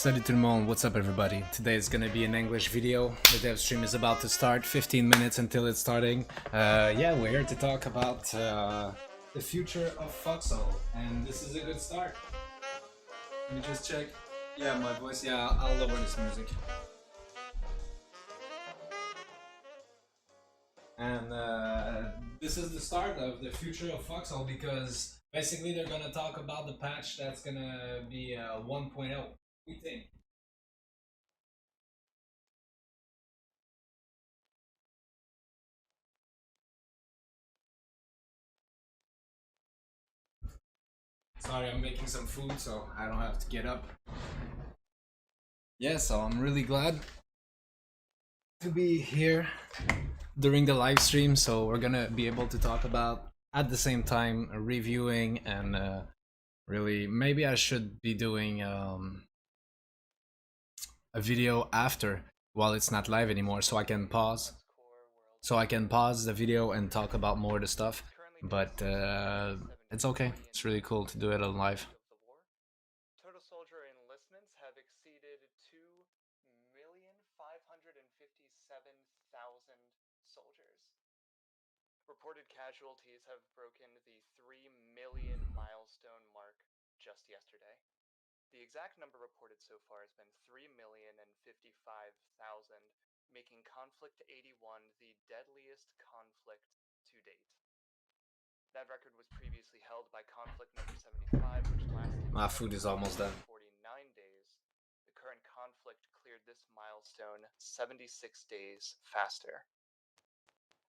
Salut tout le monde, what's up everybody? Today is gonna be an English video. The dev stream is about to start, 15 minutes until it's starting. Yeah, we're here to talk about the future of Foxhole, and this is a good start. Let me just check. Yeah, my voice, yeah, I'll lower this music. And this is the start of the future of Foxhole because basically they're gonna talk about the patch that's gonna be 1.0. We think. Sorry, I'm making some food, so I don't have to get up. Yeah, so I'm really glad to be here during the live stream. So we're gonna be able to talk about at the same time reviewing and really maybe I should be doing a video after while it's not live anymore, so I can pause. So I can pause the video and talk about more of the stuff. But it's okay. It's really cool to do it on live. Total soldier enlistments have exceeded 2,557,000 soldiers. Reported casualties have broken the 3 million milestone mark just yesterday. The exact number reported so far has been 3,055,000, making Conflict 81 the deadliest conflict to date. That record was previously held by conflict number 75, which lasted My food is almost done. 49 days. The current conflict cleared this milestone 76 days faster.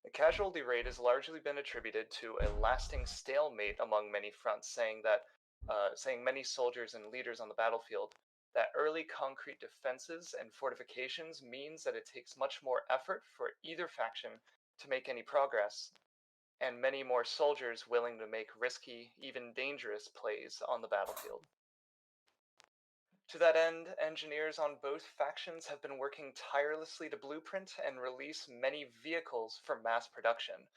The casualty rate has largely been attributed to a lasting stalemate among many fronts, saying many soldiers and leaders on the battlefield that early concrete defenses and fortifications means that it takes much more effort for either faction to make any progress, and many more soldiers willing to make risky, even dangerous plays on the battlefield. To that end, engineers on both factions have been working tirelessly to blueprint and release many vehicles for mass production,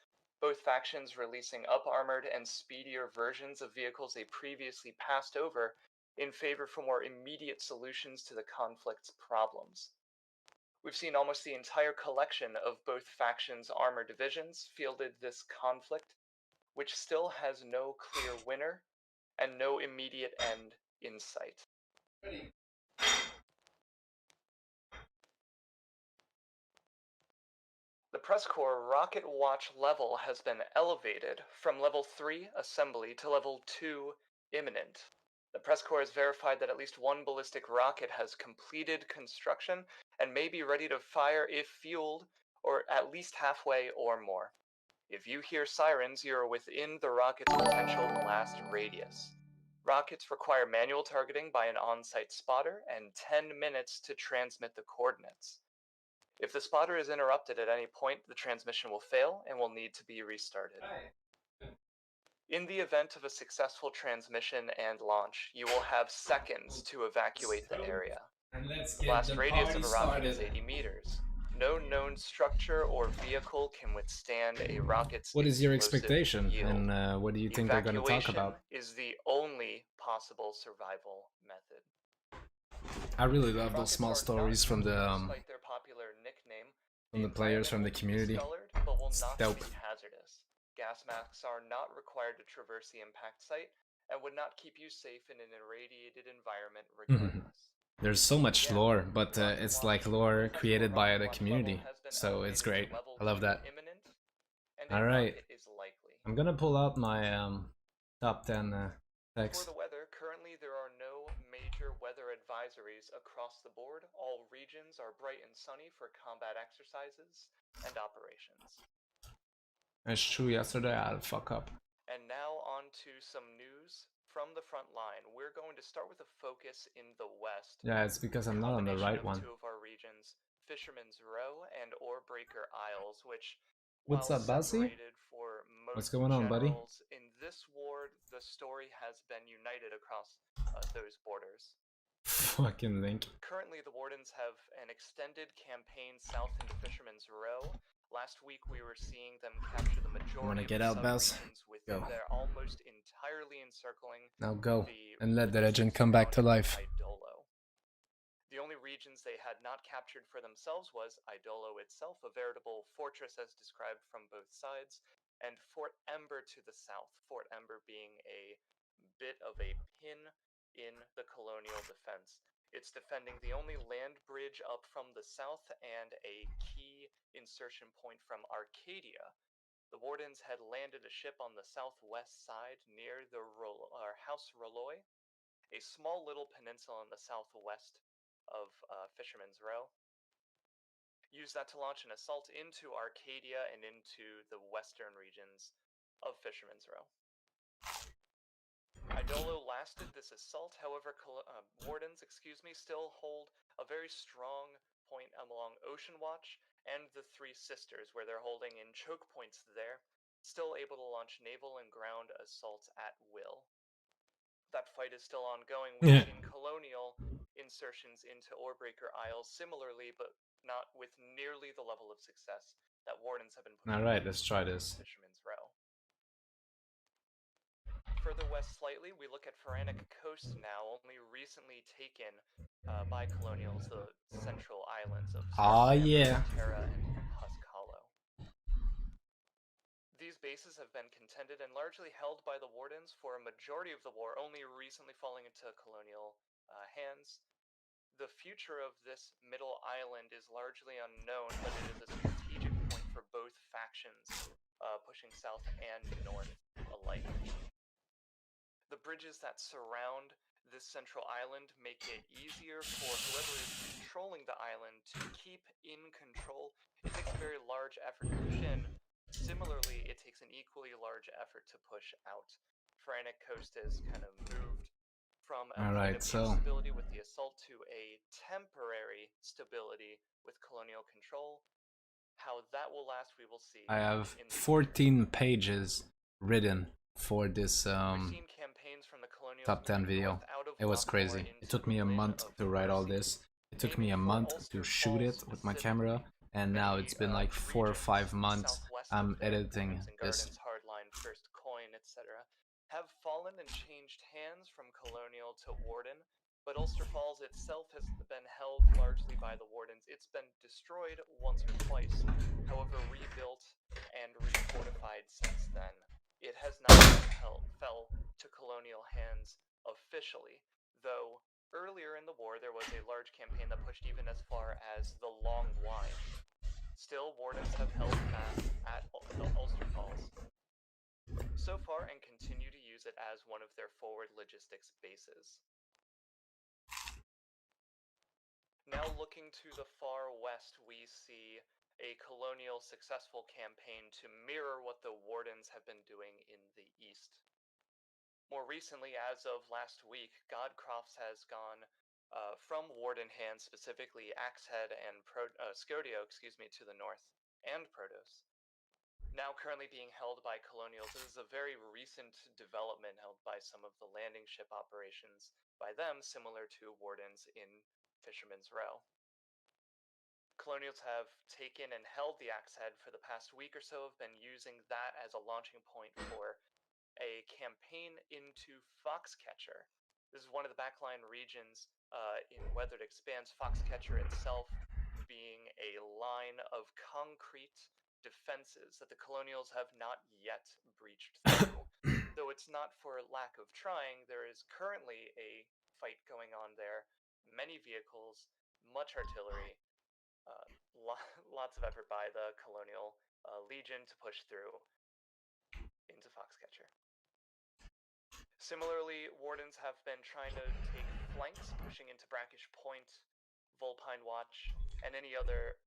both factions releasing up-armored and speedier versions of vehicles they previously passed over in favor for more immediate solutions to the conflict's problems. We've seen almost the entire collection of both factions' armor divisions fielded this conflict, which still has no clear winner and no immediate end in sight. The press corps rocket watch level has been elevated from level 3 assembly to level 2 imminent. The press corps has verified that at least one ballistic rocket has completed construction and may be ready to fire if fueled, or at least halfway or more. If you hear sirens, you are within the rocket's potential blast radius. Rockets require manual targeting by an on-site spotter and 10 minutes to transmit the coordinates. If the spotter is interrupted at any point, the transmission will fail and will need to be restarted. In the event of a successful transmission and launch, you will have seconds to evacuate the area. The blast radius of a rocket is 80 meters. No known structure or vehicle can withstand a rocket's What is your explosive expectation, yield. and what do you think they're going to talk about? Evacuation is the only possible survival method. I really love those small stories from the players, from the community. It's dope. Hazardous. Gas masks are not required to traverse the impact site and would not keep you safe in an irradiated environment regardless. There's so much lore, but it's like lore created by the community, so it's great. I love that. Alright, I'm gonna pull out my top 10 text. For the weather, currently there are no major weather advisories across the board. All regions are bright and sunny for combat exercises and operations. It's true, yesterday I had a fuck up. And now on to some news from the front line. We're going to start with a focus in the west. Yeah, it's because I'm not on the right one. Two of our regions, Fisherman's Row and Orebreaker Isles, which what's up, Bassi? What's going on, buddy? In this ward, the story has been united across those borders. Fucking Link. Currently, the Wardens have an extended campaign south into Fisherman's Row. Last week, we were seeing them capture the majority. Wanna get out, Bells? Go. They're almost entirely encircling. Now go and let the legend come back to life. The only regions they had not captured for themselves was Idolo itself, a veritable fortress as described from both sides, and Fort Ember to the south, Fort Ember being a bit of a pin in the colonial defense. It's defending the only land bridge up from the south and a key insertion point from Arcadia. The Wardens had landed a ship on the southwest side near the House Rolloy, a small little peninsula in the southwest of Fisherman's Row. Used that to launch an assault into Arcadia and into the western regions of Fisherman's Row. Idolo lasted this assault, however, Wardens, still hold a very strong point along Ocean Watch and the Three Sisters, where they're holding in choke points there, still able to launch naval and ground assaults at will. That fight is still ongoing. We've seen colonial insertions into Orebreaker Isles similarly, but not with nearly the level of success that Wardens have been pushing. Alright, let's try this. Fisherman's Row. Further west slightly, we look at Pharaonic Coast now, only recently taken by colonials, the central islands of Terra and Husk Hollow. These bases have been contended and largely held by the Wardens for a majority of the war, only recently falling into colonial hands. The future of this middle island is largely unknown, but it is a strategic point for both factions, pushing south and north alike. The bridges that surround this central island make it easier for whoever is controlling the island to keep in control. It takes a very large effort to push in. Similarly, it takes an equally large effort to push out. Pharaonic Coast has kind of moved from a point of instability with the assault to a temporary stability with colonial control. How that will last, we will see. I have 14 pages written for this top 10 video. It was crazy. It took me a month to write all this. It took me a month to shoot it with my camera, and now it's been like 4 or 5 months I'm editing this. Hardline, First Coin, etc. have fallen and changed hands from colonial to warden, but Ulster Falls itself has been held largely by the Wardens. It's been destroyed once or twice, however rebuilt and refortified since then. It has not fell to colonial hands officially, though earlier in the war there was a large campaign that pushed even as far as the Long Wind. Still, Wardens have held fast at the Ulster Falls so far and continue to use it as one of their forward logistics bases. Now looking to the far west, we see a colonial successful campaign to mirror what the Wardens have been doing in the east. More recently, as of last week, Godcrofts has gone from Warden hands, specifically Axehead and Scodio, to the north, and Protos. Now currently being held by colonials. This is a very recent development held by some of the landing ship operations by them, similar to Wardens in Fisherman's Row. Colonials have taken and held the Axehead for the past week or so, have been using that as a launching point for a campaign into Foxcatcher. This is one of the backline regions in Weathered Expanse, Foxcatcher itself being a line of concrete defenses that the colonials have not yet breached through. Though it's not for lack of trying, there is currently a fight going on there. Many vehicles, much artillery, lots of effort by the colonial legion to push through into Foxcatcher. Similarly, Wardens have been trying to take flanks, pushing into Brackish Point, Vulpine Watch, and any other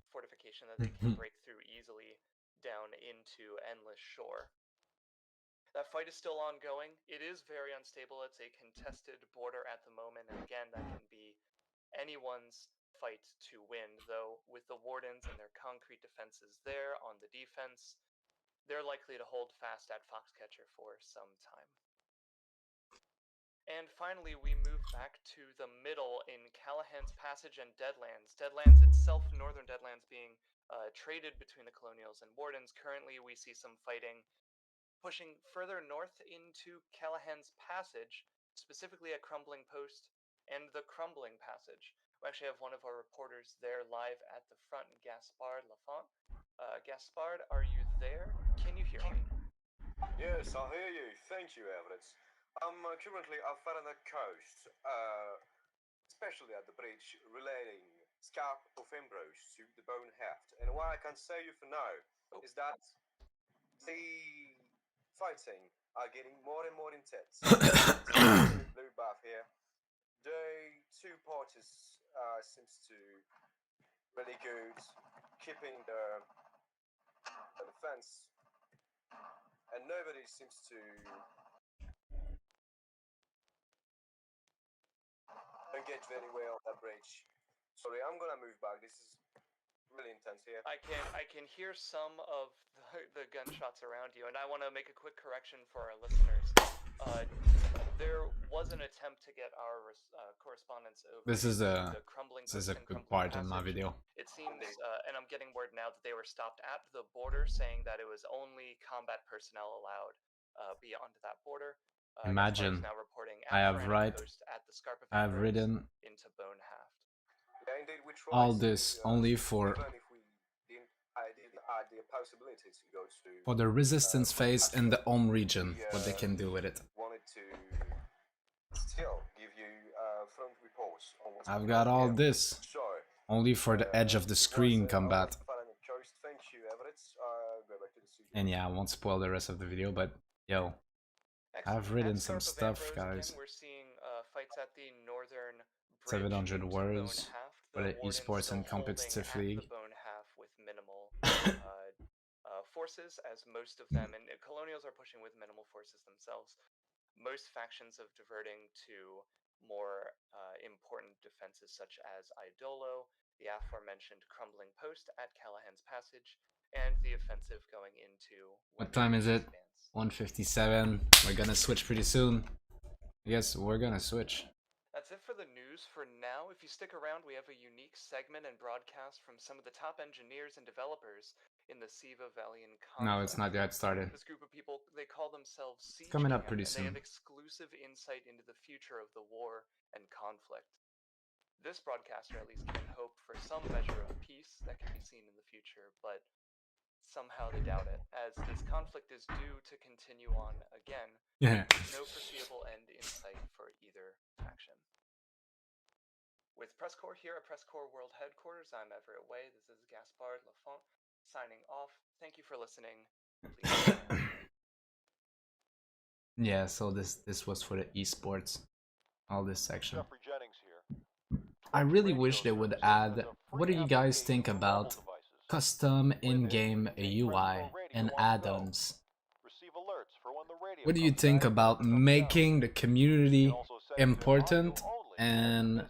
fortification that they can break through easily down into Endless Shore. That fight is still ongoing. It is very unstable. It's a contested border at the moment, and again, that can be anyone's fight to win, though with the Wardens and their concrete defenses there on the defense, they're likely to hold fast at Foxcatcher for some time. And finally, we move back to the middle in Callahan's Passage and Deadlands. Deadlands itself, Northern Deadlands, being traded between the Colonials and Wardens. Currently, we see some fighting pushing further north into Callahan's Passage, specifically at Crumbling Post and the Crumbling Passage, We actually have one of our reporters there live at the front, Gaspard Lafont. Gaspard, are you there? Can you hear me? Yes, I hear you. Thank you, Everett. I'm currently off on the coast, especially at the bridge relating Scarp of Ambrose to the Bone Heft. And what I can say you for now is that the fighting are getting more and more intense. Blue buff here. The two parties seems to really good keeping the defense, and nobody seems to engage very well on that bridge. Sorry, I'm gonna move back. This is really intense here. I can hear some of the gunshots around you, and I want to make a quick correction for our listeners. There was an attempt to get our correspondence over This is the crumbling a and good crumbling part in my passage. video. It seems, and I'm getting word now that they were stopped at the border, saying that it was only combat personnel allowed beyond that border. Imagine now reporting I have ridden into Bonehaft. Yeah, indeed, we tried all this to, only for even if we didn't add the possibility to go to the resistance phase in the home region, what they can do with it. wanted to still give you front reports on what's I've going got on all here. this So, only for the edge of the screen combat. Thank you, Everett. Go back to the studio. And yeah, I won't spoil the rest of the video, but yo, I've written some stuff, guys. We're seeing fights at the northern 700 words for the esports and competitive league. The Bonehaft with minimal forces, as most of them, and colonials are pushing with minimal forces themselves. Most factions of diverting to more important defenses such as Idolo, the aforementioned crumbling post at Callahan's Passage, and the offensive going into... What time is it? 1:57. We're gonna switch pretty soon. Yes, we're gonna switch. That's it for the news for now. If you stick around, we have a unique segment and broadcast from some of the top engineers and developers in the Siva Valiant conflict. No, it's not yet started. This group of people, they call themselves Siege Coming up Camp, pretty and soon. they have exclusive insight into the future of the war and conflict. This broadcaster at least can hope for some measure of peace that can be seen in the future, but somehow they doubt it, as this conflict is due to continue on again. Yeah. No foreseeable end in sight for either faction. With Press Corps here at Press Corps World Headquarters, I'm Everett Way. This is Gaspard Lafont signing off. Thank you for listening. Yeah, so this was for the esports, all this section. I really wish they would add, what do you guys think about custom in-game UI and add-ons? What do you think about making the community important and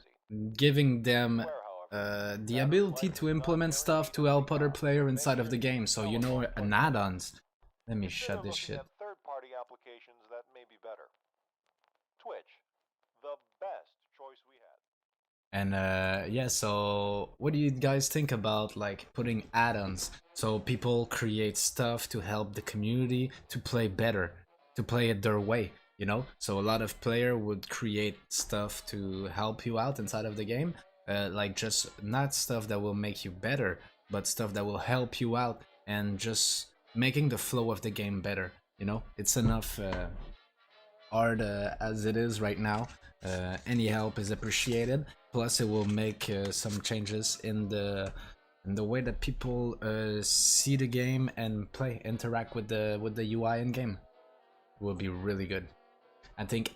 giving them the ability to implement stuff to help other players inside of the game? So, you know, an add-ons. Let me shut this shit. Third-party applications that may be better. Twitch, the best choice we had. And yeah, so what do you guys think about like putting add-ons so people create stuff to help the community to play better, to play it their way, you know? So a lot of player would create stuff to help you out inside of the game, like just not stuff that will make you better, but stuff that will help you out and just making the flow of the game better, you know? It's enough hard as it is right now. Any help is appreciated. Plus, it will make some changes in the way that people see the game and interact with the UI in game. It will be really good. I think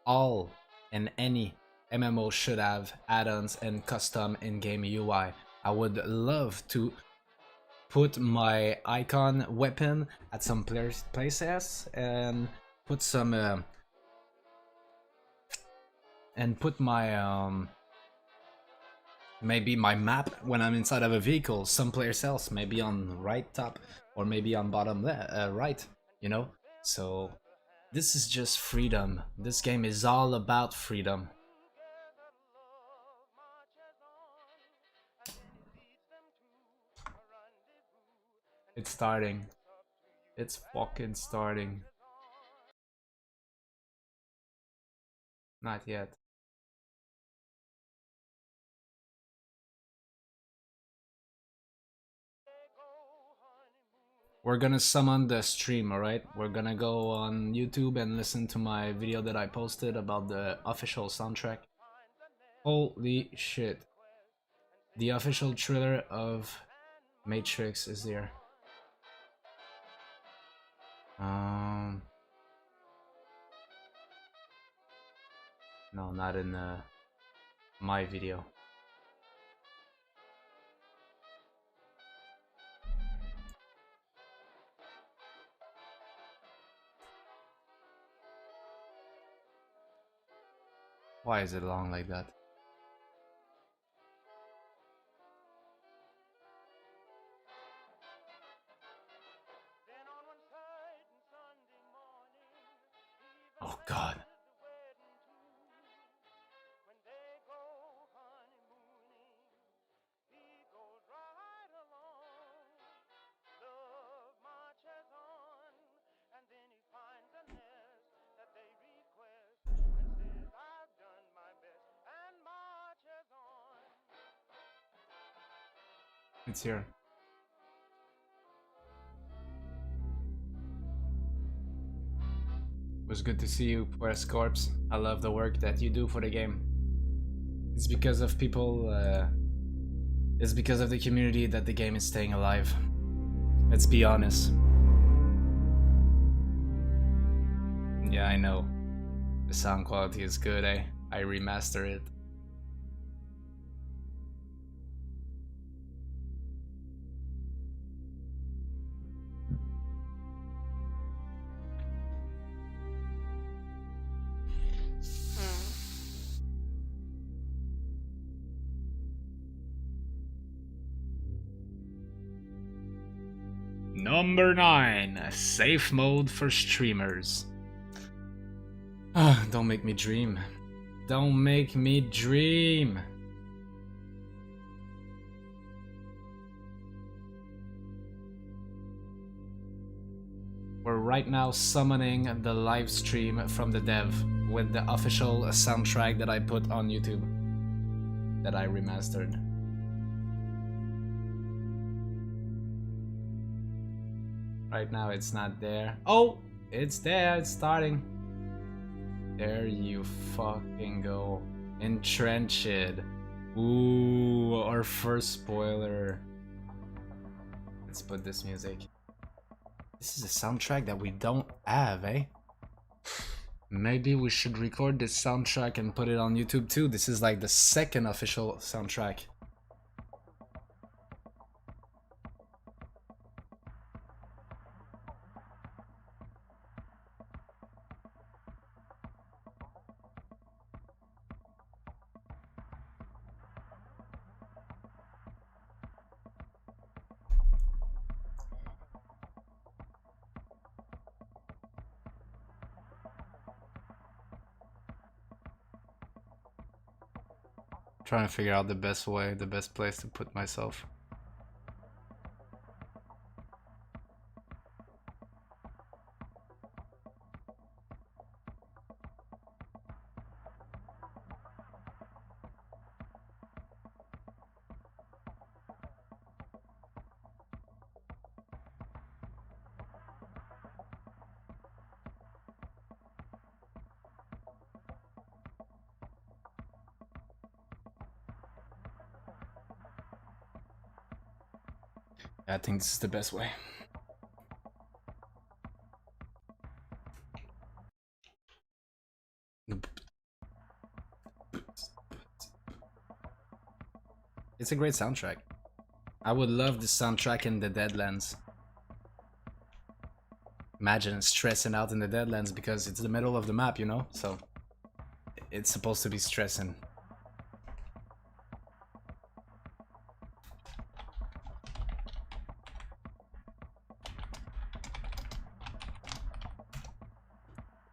all any MMO should have add-ons and custom in-game UI. I would love to put my icon weapon at some places and put some and put my maybe my map when I'm inside of a vehicle someplace else, maybe on right top or maybe on bottom right, you know? So this is just freedom. This game is all about freedom. It's starting. It's fucking starting. Not yet. we're gonna summon the stream, alright? We're gonna go on YouTube and listen to my video that I posted about the official soundtrack. Holy shit. The official trailer of Matrix is here. No, not in my video. Why is it long like that? Oh God. It's here. It was good to see you, Puer's Corpse. I love the work that you do for the game. It's because of people, it's because of the community that the game is staying alive. Let's be honest. Yeah, I know. The sound quality is good, eh? I remaster it. Number 9, safe mode for streamers. Don't make me dream. Don't make me dream. We're right now summoning the live stream from the dev with the official soundtrack that I put on YouTube, that I remastered. Right now it's not there. Oh, it's there, it's starting. There you fucking go. Entrenched. Ooh, our first spoiler. Let's put this music. This is a soundtrack that we don't have, eh? Maybe we should record this soundtrack and put it on YouTube too. This is like the second official soundtrack. Trying to figure out the best way, the best place to put myself. I think this is the best way. It's a great soundtrack. I would love the soundtrack in the Deadlands. Imagine stressing out in the Deadlands because it's the middle of the map, you know? So it's supposed to be stressing.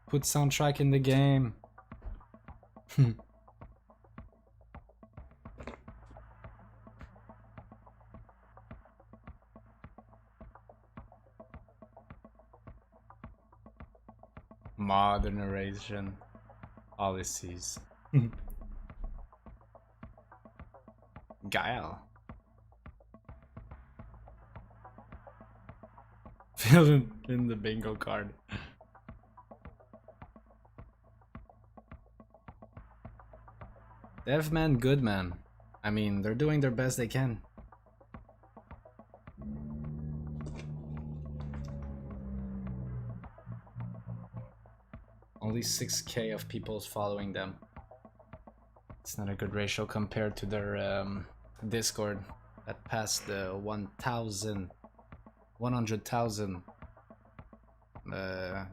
Put soundtrack in the game. Modernization policies. Guile. Fill in the bingo card. Dev man, good man. I mean, they're doing their best they can. Only 6K of people's following them. It's not a good ratio compared to their Discord that passed the 100,000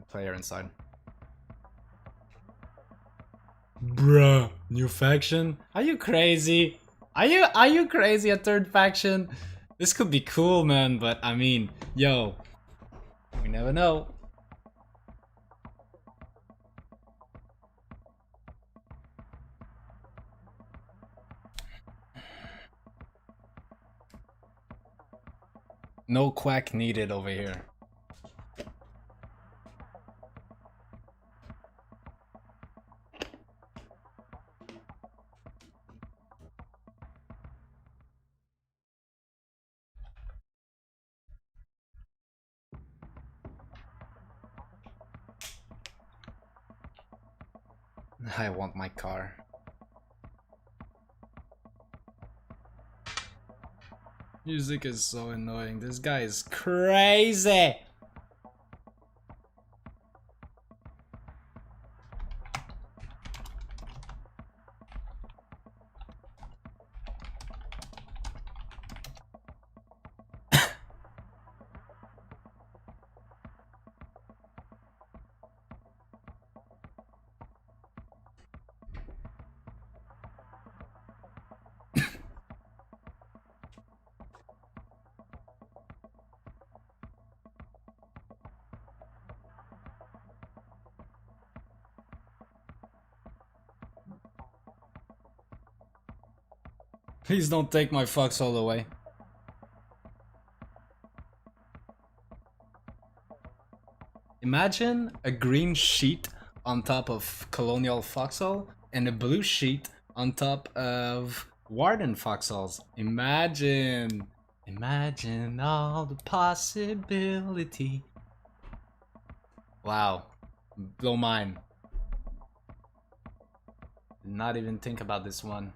player inside. Bruh, new faction? Are you crazy? Are you crazy? A third faction? This could be cool, man, but I mean, yo, we never know. No quack needed over here. I want my car. Music is so annoying. This guy is crazy. Please don't take my foxhole away. Imagine a green sheet on top of Colonial Foxhole and a blue sheet on top of Warden Foxholes. Imagine all the possibility. Wow, blow mine. Did not even think about this one.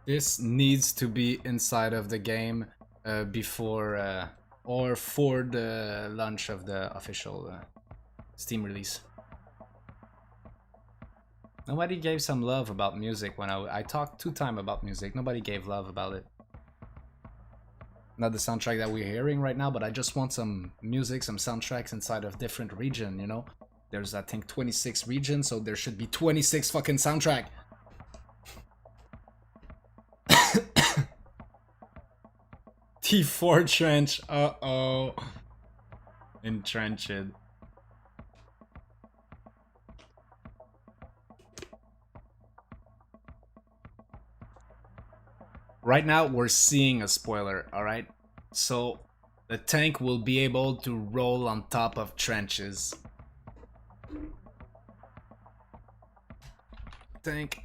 This needs to be inside of the game before or for the launch of the official Steam release. Nobody gave some love about music when I talked 2 times about music. Nobody gave love about it. Not the soundtrack that we're hearing right now, but I just want some music, some soundtracks inside of different region, you know? There's, I think, 26 regions, so there should be 26 fucking soundtrack. T4 trench, uh-oh. Entrenched. Right now, we're seeing a spoiler, alright? So, the tank will be able to roll on top of trenches. Tank,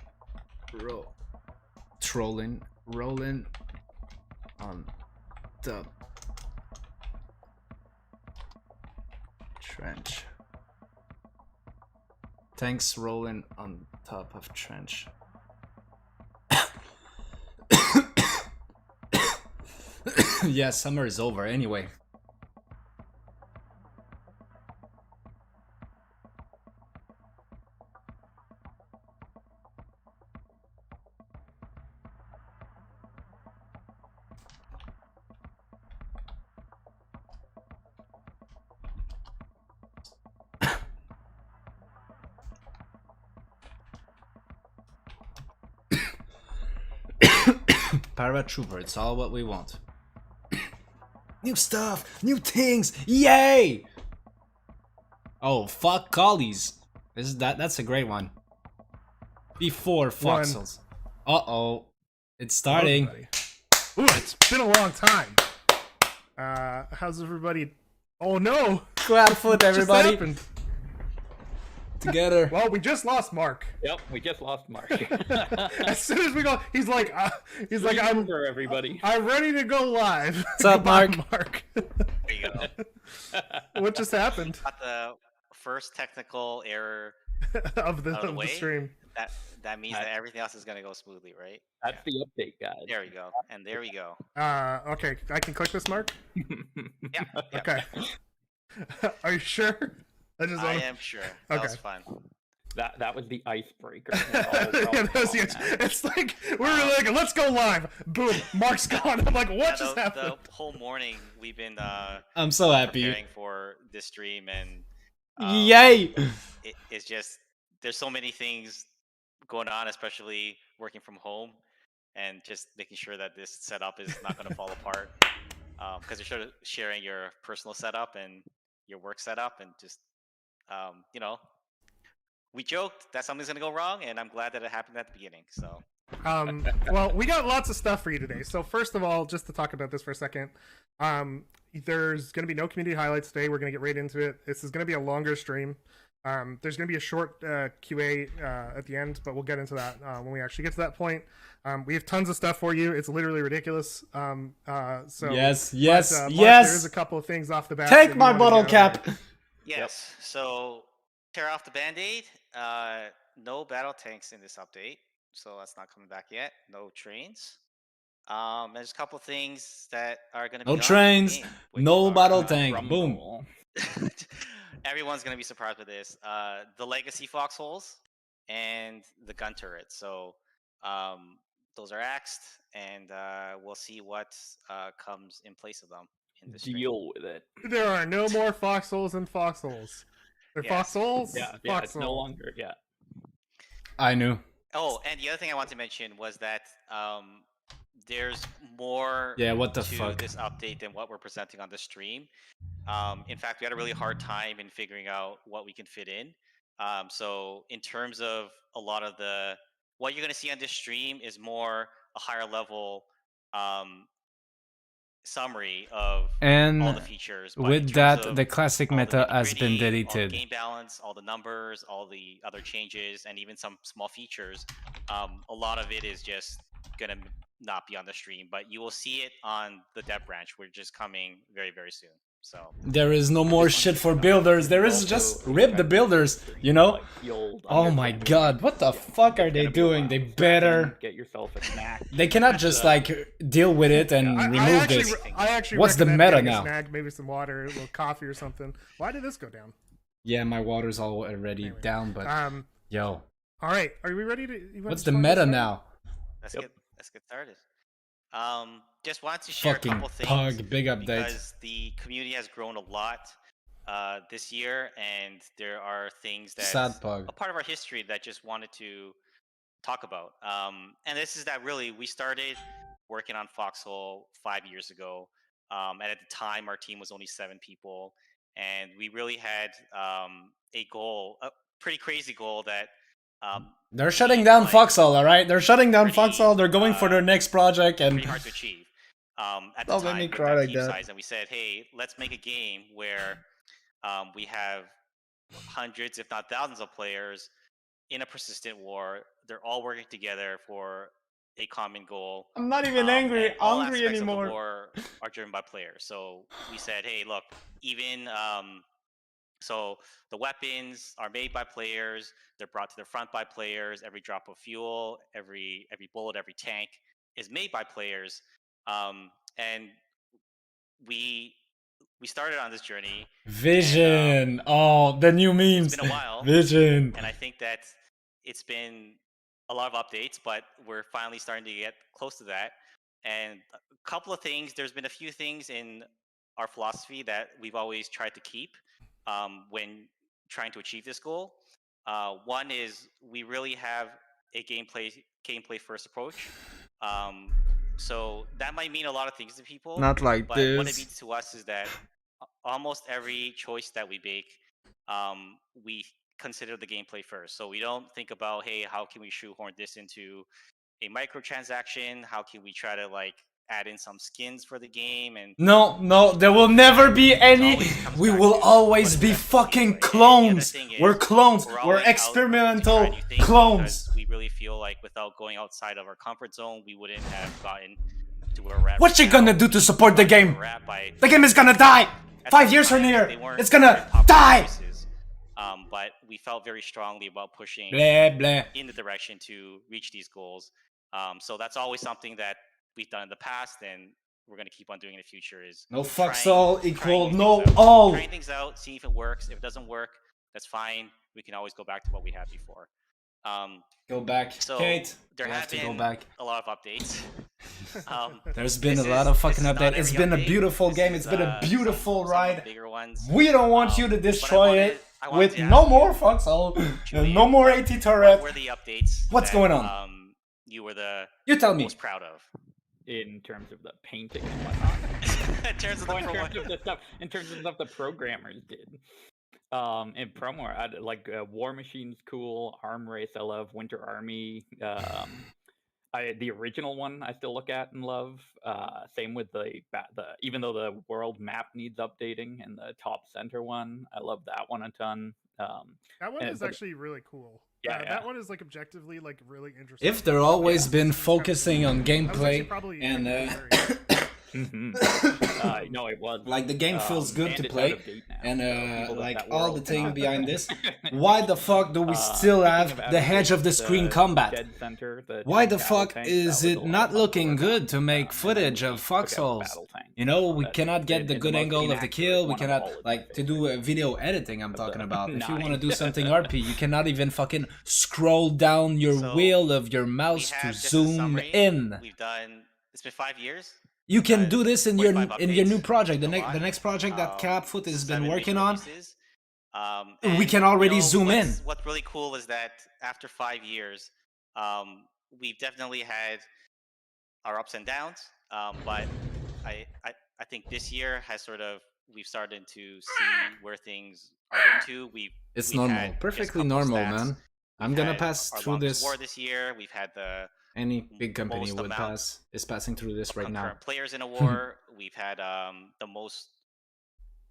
roll. Rolling on top. Trench. Tanks rolling on top of trench. Yeah, summer is over anyway. Paratrooper, it's all what we want. New stuff, new things, yay! Oh, fuck collies. That's a great one. Before foxholes. Uh-oh. It's starting. Ooh, it's been a long time. How's everybody? Oh no! Grab foot, everybody. together. Well, we just lost Mark. Yep, we just lost Mark. As soon as we go, he's like, I'm for everybody. I'm ready to go live. What's up, Goodbye, Mark? Mark. There you go. What just happened Got the first technical error of the, out of the way. stream? That means that everything else is gonna go smoothly, right? That's the update, guys. There we go. And there we go. Okay, I can click this, Mark. Yeah. Okay. Are you sure? I am sure. That was fun. That was the icebreaker. It's like we're like, let's go live. Boom, Mark's gone. I'm like, what just happened? The whole morning we've been I'm so happy. preparing for this stream, and Yay! It's just there's so many things going on, especially working from home, and just making sure that this setup is not going to fall apart. Because you're sort of sharing your personal setup and your work setup, and just we joked that something's gonna go wrong, and I'm glad that it happened at the beginning. So, well, we got lots of stuff for you today. So first of all, just to talk about this for a second, there's gonna be no community highlights today. We're gonna get right into it. This is gonna be a longer stream. There's gonna be a short QA at the end, but we'll get into that when we actually get to that point. We have tons of stuff for you. It's literally ridiculous. So yes. Mark, there's a couple of things off the bat. Take my bottle cap. yes. Yep. So tear off the band-aid. No battle tanks in this update, so that's not coming back yet. No trains. There's a couple things that are going to be no trains, no battle tank. Boom. Everyone's going to be surprised with this. The legacy foxholes and the gun turret. So those are axed, and we'll see what comes in place of them in this Deal with it. There are no more foxholes and foxholes. They're foxholes? Yeah, it's no longer, I knew. Oh, and the other thing I want to mention was that there's more what the to fuck? this update than what we're presenting on the stream. In fact, we had a really hard time in figuring out what we can fit in. So in terms of a lot of what you're going to see on this stream is more a higher level summary of all the features. But with that, the classic meta has been deleted. All the game balance, all the numbers, all the other changes, and even some small features. A lot of it is just gonna not be on the stream, but you will see it on the dev branch, which is coming very, very soon. So there is no more shit for builders. There is just rip the builders, you know? Oh my god, what the fuck are they doing? They better get yourself a snack. They cannot just like deal with it and remove this. I actually What's the meta now? Snack, maybe some water, a little coffee or something. Why did this go down? Yeah, my water's already down, but yo. All right, are we ready to? What's the meta now? Let's get started. Just wanted to share a couple things. Pug, big update. Because the community has grown a lot this year, and there are things that a part of our history that just wanted to talk about. And this is that really we started working on Foxhole 5 years ago, and at the time our team was only 7 people, and we really had a goal, a pretty crazy goal that. They're shutting down Foxhole, all right? They're shutting down Foxhole. They're going for their next project, and pretty hard to achieve. At the don't time, make me cry like that. Size, and we said, hey, let's make a game where we have hundreds, if not thousands, of players in a persistent war. They're all working together for a common goal. I'm not even angry anymore. Of the war are driven by players. So we said, hey, look, even so the weapons are made by players. They're brought to the front by players. Every drop of fuel, every bullet, every tank is made by players. And we started on this journey. Vision. And, the new memes. It's been a while. Vision. And I think that it's been a lot of updates, but we're finally starting to get close to that. And a couple of things. There's been a few things in our philosophy that we've always tried to keep when trying to achieve this goal. One is we really have a gameplay first approach. So that might mean a lot of things to people. Not like but this. What it means to us is that almost every choice that we make, we consider the gameplay first. So we don't think about, hey, how can we shoehorn this into a microtransaction? How can we try to like add in some skins for the game, and No, there will never be any. always comes We back will to always what be is best to fucking see, right? And the other clones. thing is, We're clones. We're always out to try experimental new things clones. because we really feel like without going outside of our comfort zone, we wouldn't have gotten to where we're at. What right you now. gonna do to support the Got to where game? we're at by The game is gonna things die. at 5 some years from times here, they weren't it's very gonna popular die. choices. But we felt very strongly about pushing Blah blah. in the direction to reach these goals. So that's always something that we've done in the past, and we're going to keep on doing in the future. Is No trying- fucks all trying equal new no things out. all. Trying things out, see if it works. If it doesn't work, that's fine. We can always go back to what we had before. Go back, So Kate. there You have have to been go back. a lot of updates. There's been a This lot is- of this fucking is not updates. It's every been a update. beautiful This game. is, It's been a some beautiful of the ride. bigger ones. We don't want you to But I destroy wanted- it I wanted with to no ask more you, Foxhole, Julian, no more AT what turret. were the updates? What's that, going on? You were the You tell me. most proud of. In terms of the painting and whatnot. In terms of the in pro- terms of the stuff, in terms of stuff the programmers did. In promo, like War Machine's cool, Arm Race I love, Winter Army. The original one I still look at and love. Same with the even though the world map needs updating, and the top center one, I love that one a ton. That one and- is but- actually really cool. Yeah, That yeah. one is like objectively like really interesting. If they're always Yeah. been It's kinda focusing cool. on That was actually gameplay probably and No, it was like the game feels good and to it's play, out of date now, and so people like that all the world thing cannot- behind this, why the fuck do we still Speaking have of out the of hedge date, of the screen the combat? dead center, the Why tank the battle fuck tank, is that was a it lot not of fun looking work good on, to make and then footage we of took out foxholes? battle tank. You know, we That- cannot get the it's good most angle of the inaccurate kill. We one of cannot all of like my to do a video editing. I'm Of talking the about. If you want to nine. do something RP, you cannot even fucking scroll down your So, wheel of your We mouse have to just a zoom summary. in. We've done. It's been 5 years. You can do this in your 45 new updates, project. The a lot. next project that Capfoot has been 7 working major on. releases. We And, can already you know, zoom in. What's really cool is that after 5 years, we've definitely had our ups and downs. But I think this year has sort of we've started to see where things are into. It's we've normal, had just a perfectly couple normal, stats. man. I'm We've gonna had pass our through longest this. war this year. We've had the Any big company most would amount is passing through this right now. concurrent players in a war. We've had the most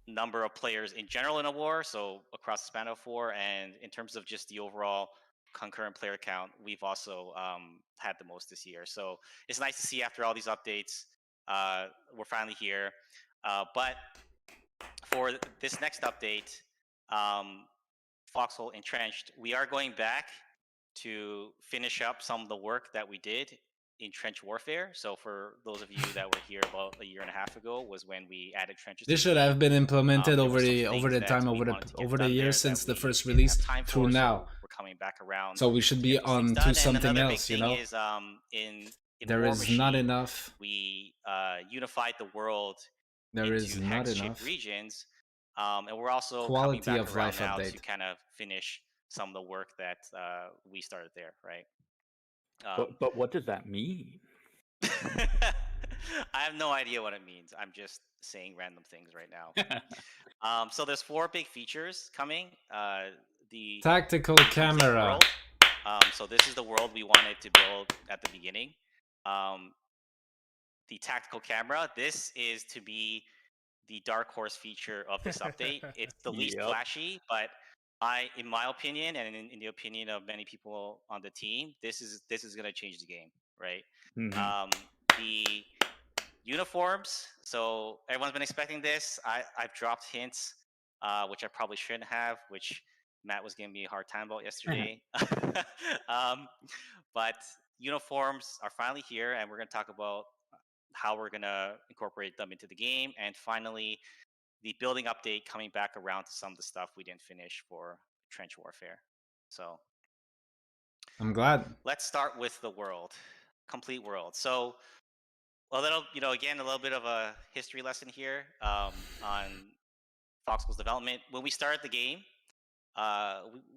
number of players in general in a war, so across the span of war, and in terms of just the overall concurrent player count, we've also had the most this year. So it's nice to see after all these updates, we're finally here. But for this next update, Foxhole Entrenched, we are going back to finish up some of the work that we did in trench warfare. So for those of you that were here about a year and a half ago, was when we added trenches. This to should the game. have been implemented There over were some the things time that we over wanted to get the done there years that since the we first didn't release have time through for, so now. we're coming back around. So we should be get those things on done. to And something another else, big you thing know. Is, in There War is not Machine, enough. we unified the world There into is not hex-shaped enough regions, and we're also quality coming back of around life now to update. kind of finish some of the work that we started there, right? But what does that mean? I have no idea what it means. I'm just saying random things right now. So there's 4 big features coming. The Tactical complete camera. world. So this is the world we wanted to build at the beginning. The tactical camera. This is to be the dark horse feature of this update. It's the least Yep. flashy, but in my opinion, and in the opinion of many people on the team, this is going to change the game, right? Mhm. The uniforms. So everyone's been expecting this. I've dropped hints, which I probably shouldn't have, which Matt was giving me a hard time about yesterday. But uniforms are finally here, and we're going to talk about how we're going to incorporate them into the game. And finally, the building update coming back around to some of the stuff we didn't finish for trench warfare. So I'm glad. let's start with the world, complete world. So a little, again, a little bit of a history lesson here on Foxhole's development. When we started the game,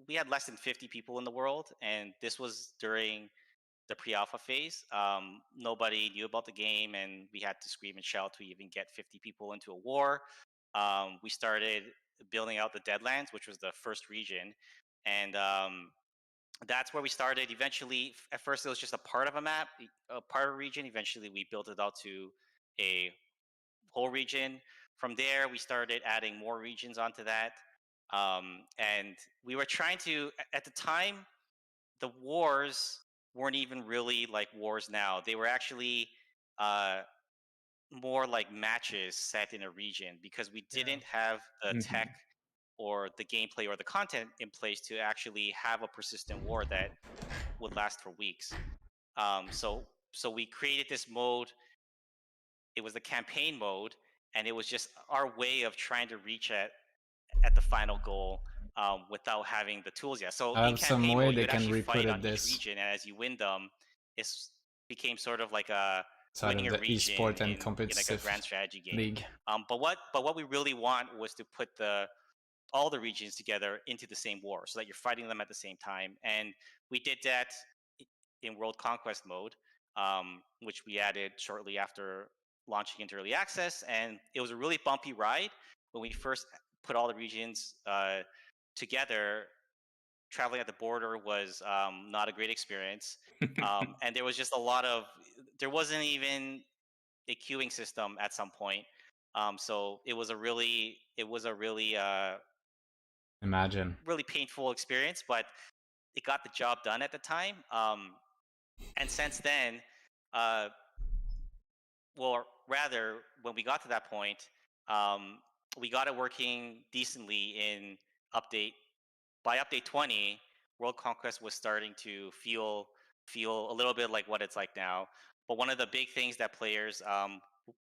we had less than 50 people in the world, and this was during the pre-alpha phase. Nobody knew about the game, and we had to scream and shout to even get 50 people into a war. We started building out the Deadlands, which was the first region, and that's where we started. Eventually, at first it was just a part of a map, a part of a region. Eventually, we built it out to a whole region. From there, we started adding more regions onto that. And we were trying to, at the time, the wars weren't even really like wars now. They were actually more like matches set in a region because we didn't have the tech or the gameplay or the content in place to actually have a persistent war that would last for weeks. So we created this mode. It was the campaign mode, and it was just our way of trying to reach at the final goal without having the tools yet. So I in have some campaign way mode, you they would can actually fight re-put on it each this region, and as you win them, it became sort of like a side winning of a the region esport and in like a competitive grand strategy game. league. But what we really want was to put all the regions together into the same war, so that you're fighting them at the same time. And we did that in World Conquest mode, which we added shortly after launching into early access. And it was a really bumpy ride when we first put all the regions together. Traveling at the border was not a great experience, and there was just there wasn't even a queuing system at some point. So it was a really Imagine. really painful experience, but it got the job done at the time. And since then, well, rather, when we got to that point, we got it working decently in by update 20. World Conquest was starting to feel a little bit like what it's like now. But one of the big things that players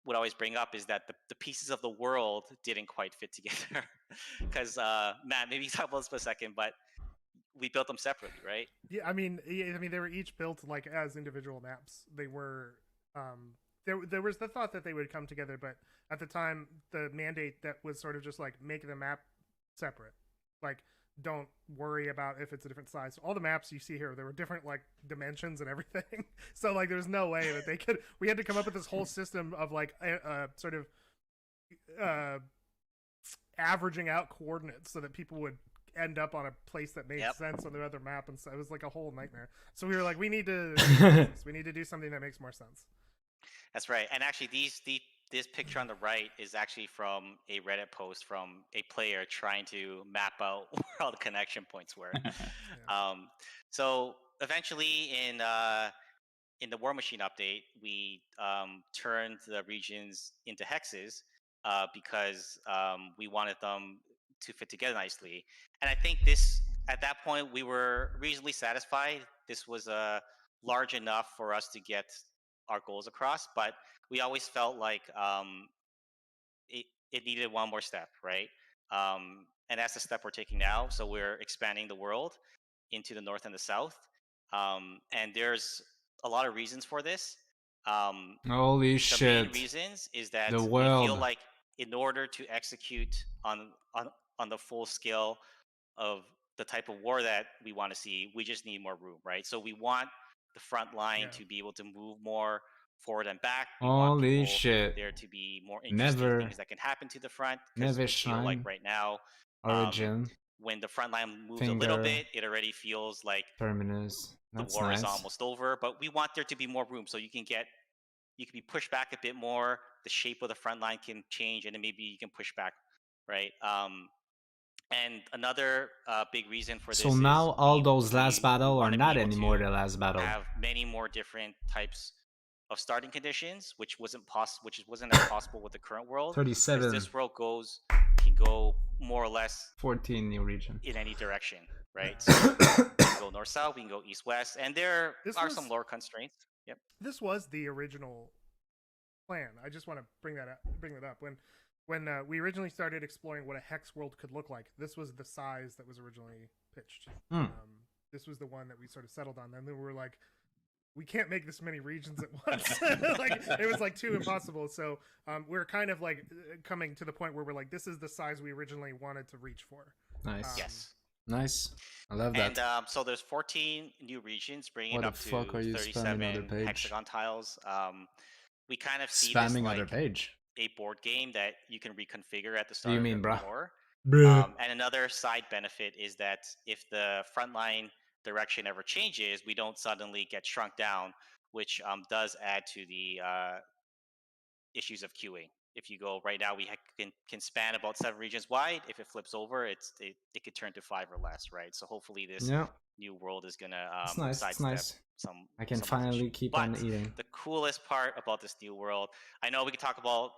would always bring up is that the pieces of the world didn't quite fit together. Because Matt, maybe talk about this for a second, but we built them separately, right? Yeah, I mean, they were each built like as individual maps. They were, there was the thought that they would come together, but at the time, the mandate that was sort of just like make the map separate, like don't worry about if it's a different size. All the maps you see here, there were different like dimensions and everything. So like, there was no way that they could. We had to come up with this whole system of like sort of averaging out coordinates so that people would end up on a place that made sense on the other map, and so it was like a whole nightmare. So we were like, we need to do something that makes more sense. That's right. And actually, this picture on the right is actually from a Reddit post from a player trying to map out where all the connection points were. So eventually, in the War Machine update, we turned the regions into hexes because we wanted them to fit together nicely. And I think at that point, we were reasonably satisfied. This was large enough for us to get our goals across, but we always felt like it needed one more step, right? And that's the step we're taking now. So we're expanding the world into the north and the south. And there's a lot of reasons for this. Holy the shit. main reasons is that The we world. feel like in order to execute on the full scale of the type of war that we want to see, we just need more room, right? So we want the front line to be able to move more forward and back. We want Holy people shit. there to be more interesting things that can happen to the front. Because we feel like right now, Origin. when the front line moves a little bit, it already feels like Terminus. That's the war nice. is almost over. But we want there to be more room, so you can be pushed back a bit more. The shape of the front line can change, and then maybe you can push back, right? And another big reason for this so now is all those last battle are wanna be not able anymore to the last battle. have many more different types of starting conditions, which wasn't as possible with the current world. 37. This world can go more or less 14 new region in any direction, right? So we can go north south, we can go east west, and there are some lore constraints. Yep. This was the original plan. I just want to bring that up. When we originally started exploring what a hex world could look like, this was the size that was originally pitched. This was the one that we sort of settled on. And then we were like, we can't make this many regions at once. Like, it was like too impossible. So we're kind of like coming to the point where we're like, this is the size we originally wanted to reach for. Nice. Yes. Nice. I love that. And so there's 14 new regions, bringing it up to 37 hexagon tiles. We kind of see this like a board game that you can reconfigure at the start of the war. And another side benefit is that if the front line direction ever changes, we don't suddenly get shrunk down, which does add to the issues of queuing. If you go right now, we can span about 7 regions wide. If it flips over, it could turn to 5 or less, right? So hopefully this Yeah, new world is gonna it's nice. It's sidestep nice. some. I can some of these finally issues. keep But on eating. the coolest part about this new world, I know we can talk about,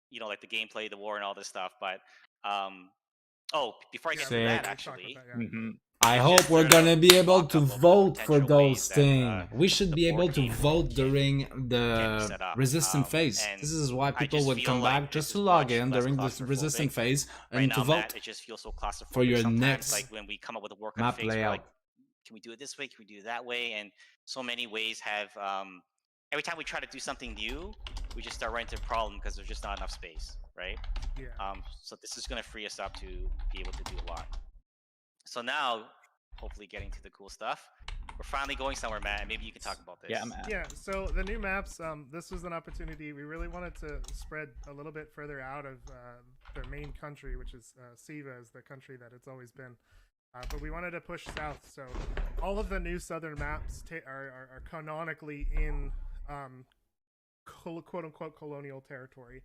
you know, like the gameplay, the war, and all this stuff, but before I get to Sick. that, Talk about actually, that, yeah. Mhm. I It's hope just we're sort gonna of be able to mock-up of vote for potential ways those that, things. We should the be board able to game vote can- during can be the set up, resistant phase. and This is why I people just would feel come like back this just to is log much in less during this resistant claustrophobic. phase Right and now, to vote Matt, it just feels so claustrophobic for your sometimes. next Like when we come up with a war map config, we're layout. like, can we do it this way? Can we do it that way? And so many ways have. Every time we try to do something new, we just start running into a problem because there's just not enough space, right? Yeah. So this is going to free us up to be able to do a lot. So now, hopefully, getting to the cool stuff. We're finally going somewhere, Matt. And maybe you can talk about this. Yeah, man. Yeah, so the new maps, this was an opportunity. We really wanted to spread a little bit further out of the main country, which is Siva, is the country that it's always been. But we wanted to push south, so all of the new southern maps are canonically in quote-unquote colonial territory.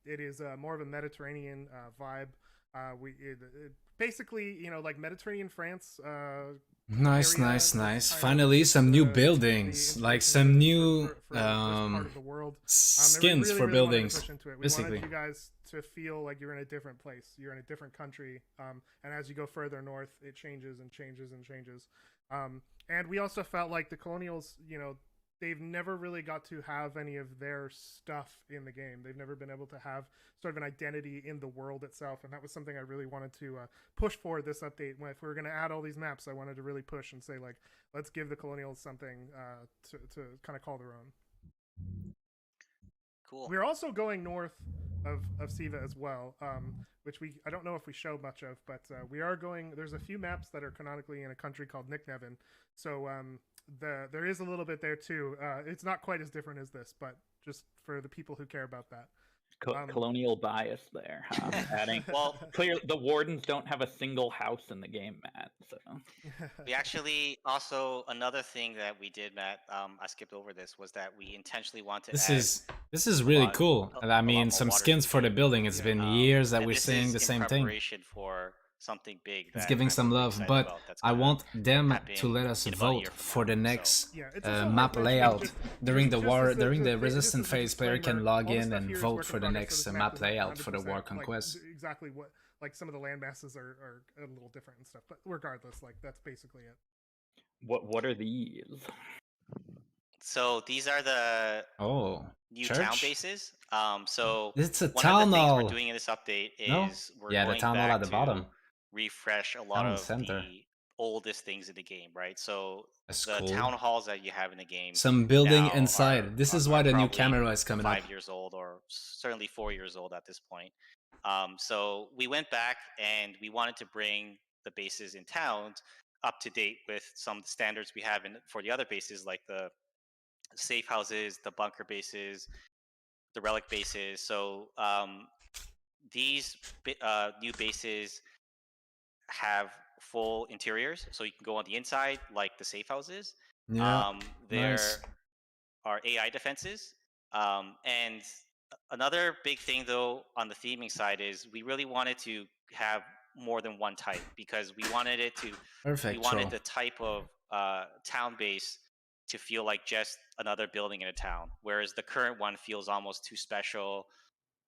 It is more of a Mediterranean vibe. Basically, you know, like Mediterranean France. Nice, area nice, that's nice. kind of Finally, some new the buildings, like inspiration some new for this part of the world. And we skins really, for really wanted to buildings. push into it. We basically. wanted you guys to feel like you're in a different place. You're in a different country. And as you go further north, it changes and changes and changes. And we also felt like the colonials, you know, they've never really got to have any of their stuff in the game. They've never been able to have sort of an identity in the world itself, and that was something I really wanted to push for this update. If we were going to add all these maps, I wanted to really push and say, like, let's give the colonials something to kind of call their own. Cool. We're also going north of Siva as well, which I don't know if we show much of, but we are going. There's a few maps that are canonically in a country called Nikneven, so there is a little bit there too. It's not quite as different as this, but just for the people who care about that. Colonial bias there, huh? Adding, Well, clear the wardens don't have a single house in the game, Matt. So we actually also, another thing that we did, Matt, I skipped over this, was that we intentionally want to This add is really lot- cool. a And I lot mean, more some water skins to for the game. building. It's been years that and we're this saying is the in same thing. preparation for something big. It's that giving I'm some really love, excited but about that's I gonna want them happen to let us in about a year vote from for now, the so- next Yeah, it's also map worth mentioning layout just- during the just war, as a- during the just resistant as a phase. Player can disclaimer, log all the in stuff and here is vote work for in the progress, next so this map doesn't layout for the 100%, war like, conquest. exactly what, like, some of the land masses are a little different and stuff, but regardless, like, that's basically it. what are these? So these are the Oh, new town church? bases. So It's a one town of the things hall. we're doing in this update No? is we're Yeah, the going town hall back at the to bottom. refresh a lot Town of center. the oldest things in the game, right? So That's the cool. town halls that you have in the game, Some building now inside. This is why the new probably camera is coming up. 5 years old, or certainly 4 years old at this point. So we went back and we wanted to bring the bases in towns up to date with some standards we have for the other bases, like the safe houses, the bunker bases, the relic bases. So these new bases have full interiors, so you can go on the inside like the safe houses. Yeah, There nice. are AI defenses. And another big thing, though, on the theming side is we really wanted to have more than one type, because we wanted it to. Perfect. We wanted the type of town base to feel like just another building in a town, whereas the current one feels almost too special,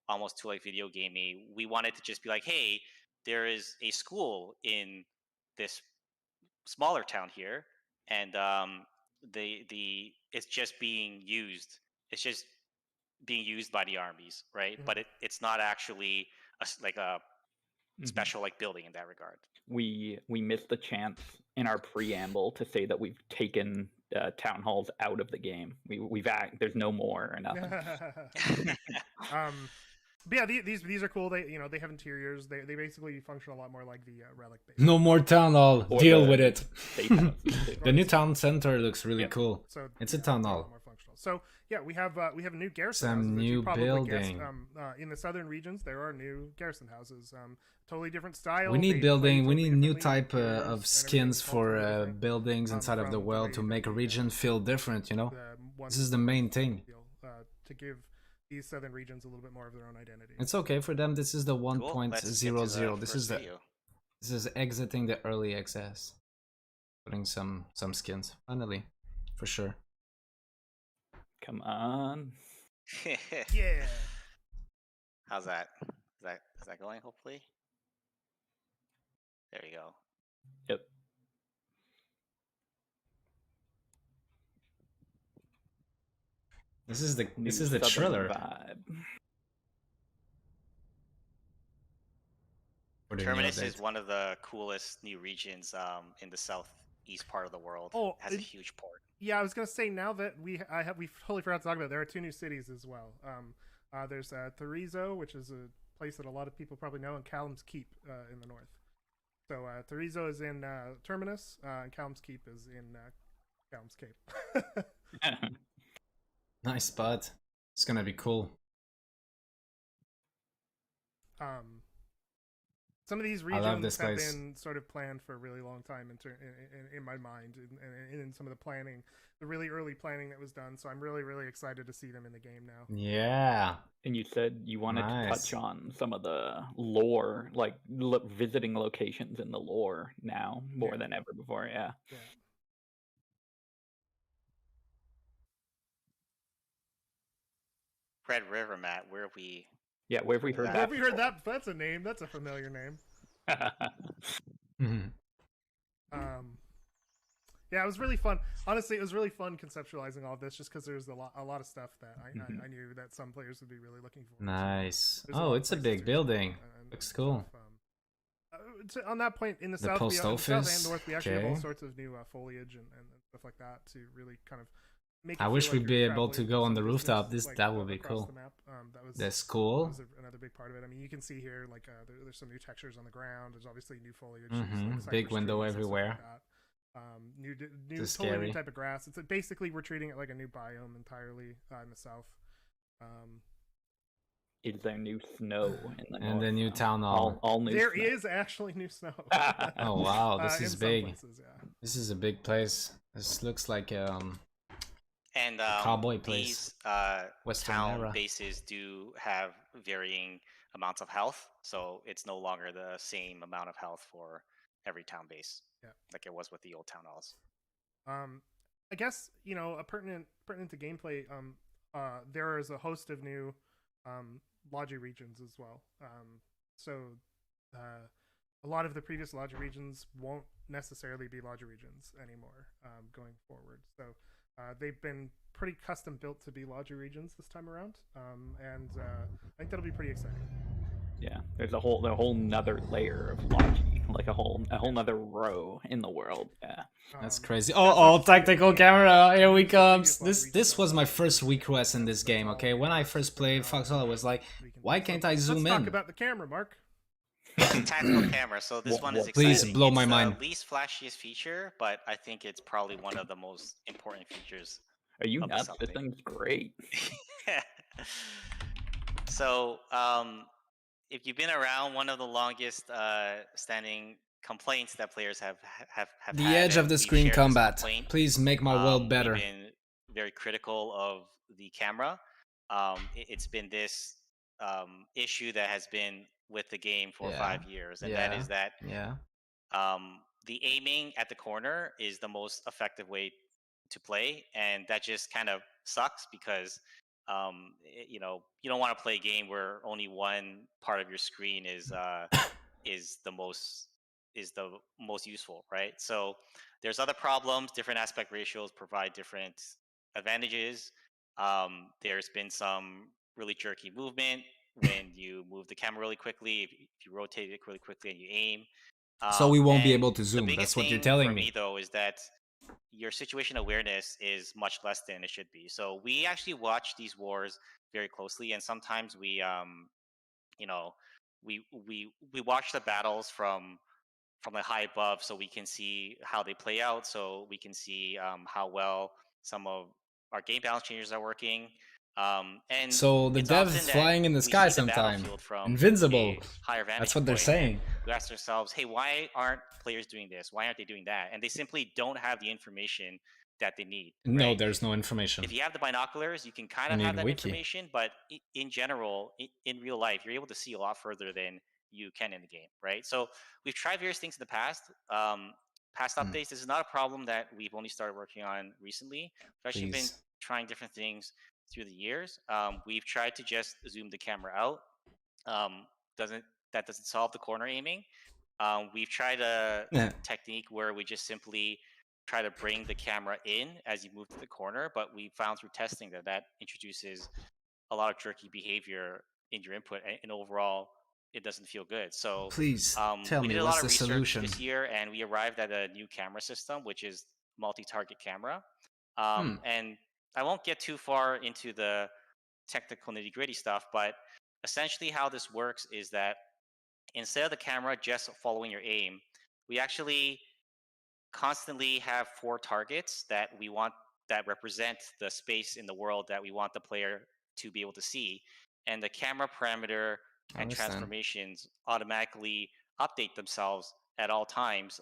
almost too like video gamey. We wanted to just be like, hey, there is a school in this smaller town here, and it's just being used. It's just being used by the armies, right? Mhm. But it's not actually like a Mhm. special like building in that regard. We missed the chance in our preamble to say that we've taken town halls out of the game. There's no more or nothing. But yeah, these are cool. They they have interiors. They basically function a lot more like the relic base. No more town hall. Or Deal the with it. safe houses, too. The new town center looks really Yep. cool. So It's a yeah, town lot hall. more functional. So yeah, we have new garrison Some houses. As new you probably guessed. building. In the southern regions, there are new garrison houses. Totally different style. We need They building. play We totally need new differently. type Interiors of and everything skins is all for totally different, buildings inside of the from world to way make a that region feel different. You know, the ones this is the main thing. to give these southern regions a little bit more of their own identity. It's okay for them. This is the Cool. Let's get to 1.00. the This first is the video. this is exiting the early access. Putting some skins finally, for sure. Come on. Yeah. How's that? Is that going? Hopefully. There you go. Yep. This is the New southern trailer vibe. for the new Terminus is update. one of the coolest new regions in the southeast part of the world. Oh, It has a huge port. Yeah, I was gonna say now that we totally forgot to talk about it, there are 2 new cities as well. There's Therizo, which is a place that a lot of people probably know, and Callum's Keep in the north. So Therizo is in Terminus, and Callum's Keep is in Callum's Cape. Nice spot. It's gonna be cool. Some of these I love regions this have place. been sort of planned for a really long time in my mind, and in some of the planning, the really early planning that was done. So I'm really, really excited to see them in the game now. Yeah. And you said you wanted to Nice. touch on some of the lore, like visiting locations in the lore now more than ever before. Yeah. Yeah. Red River, Matt. Where have we? Yeah, where have we heard Where that? Have you heard that? That's a name. That's a familiar name. Mhm. Yeah, it was really fun. Honestly, it was really fun conceptualizing all of this, just because there's a lot of stuff that I knew that some players would be really looking for. Nice. There's a Oh, lot of it's a places big to building. explore and Looks cool. stuff. On that point, in the The south, post in the south office, and north, we actually have all okay. sorts of new foliage and stuff like that to really kind of make. I it wish feel like we'd be you're able to traveling go through on the some rooftop. distance, That would be across cool. the map. That's That's cool. That was another big part of it. I mean, you can see here, like there's some new textures on the ground. There's obviously new foliage. There's, like, Big cypress window trees and stuff like everywhere. that. New This is totally scary. new type of grass. It's basically we're treating it like a new biome entirely in the south. Is there new snow in the north? And the new now? town hall. All new There snow. is actually new snow. Oh wow, this in is some big. places, yeah. This is a big place. This looks like And cowboy place. These Western town era. bases do have varying amounts of health, so it's no longer the same amount of health for every town base, like it was with the old town halls. I guess a pertinent to gameplay. There is a host of new Logi regions as well. A lot of the previous Logi regions won't necessarily be Logi regions anymore going forward. So they've been pretty custom built to be Logi regions this time around, and I think that'll be pretty exciting. Yeah, there's a whole nother layer of Logi, like a whole nother row in the world. Yeah, That's crazy. Oh, tactical camera, here we comes. This was my first request in this game. Okay, when I first played Foxhole, I was like, why can't I zoom Let's in? talk about the camera, Mark. Tactical camera. So this one is exciting. Please blow my It's mind. the least flashiest feature, but I think it's probably one of the most important features. Are you of nuts? This something. thing's great. So, if you've been around, one of the longest standing complaints that players have The had, edge and of the we've screen shared this combat. complaint, Please make my world better. We've been very critical of the camera. It's been this issue that has been with the game for 5 years, and that is that the aiming at the corner is the most effective way to play, and that just kind of sucks because you don't want to play a game where only one part of your screen is the most useful, right? So there's other problems. Different aspect ratios provide different advantages. There's been some really jerky movement when you move the camera really quickly, if you rotate it really quickly and you aim. So we won't be and able to the zoom. biggest That's what you're thing telling for me. though, is that your situation awareness is much less than it should be. So we actually watch these wars very closely, and sometimes we watch the battles from the high above, so we can see how they play out. So we can see how well some of our game balance changers are working. And so the it's dev's often that flying in the we sky see the sometime. battlefield from Invincible. a higher vantage That's what they're point, and saying. we ask ourselves, hey, why aren't players doing this? Why aren't they doing that? And they simply don't have the information that they need. No, right? there's no information. If you have the binoculars, you can kind You of have need that wiki. information, but in general, in real life, you're able to see a lot further than you can in the game, right? So we've tried various things in the past. Past updates, this is not a problem that we've only started working on recently. We've actually been trying different things through the years. We've tried to just zoom the camera out. That doesn't solve the corner aiming. We've tried a technique where we just simply try to bring the camera in as you move to the corner, but we found through testing that introduces a lot of jerky behavior in your input, and overall it doesn't feel good. So Please tell we me did a what's lot the of research solution. this year, and we arrived at a new camera system, which is multi-target camera. And I won't get too far into the technical nitty-gritty stuff, but essentially how this works is that instead of the camera just following your aim, we actually constantly have 4 targets that we want, that represent the space in the world that we want the player to be able to see, and the camera parameter and transformations automatically update themselves at all times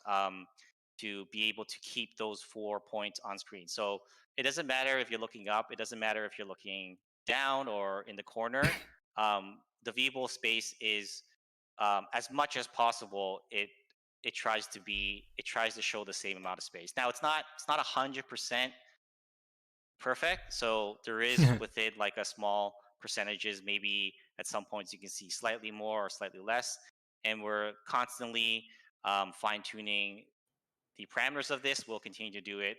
to be able to keep those 4 points on screen. So it doesn't matter if you're looking up, it doesn't matter if you're looking down or in the corner. The viewable space is as much as possible, it tries to show the same amount of space. Now it's not 100% perfect, so there is within like a small percentages. Maybe at some points you can see slightly more or slightly less, and we're constantly fine-tuning the parameters of this. We'll continue to do it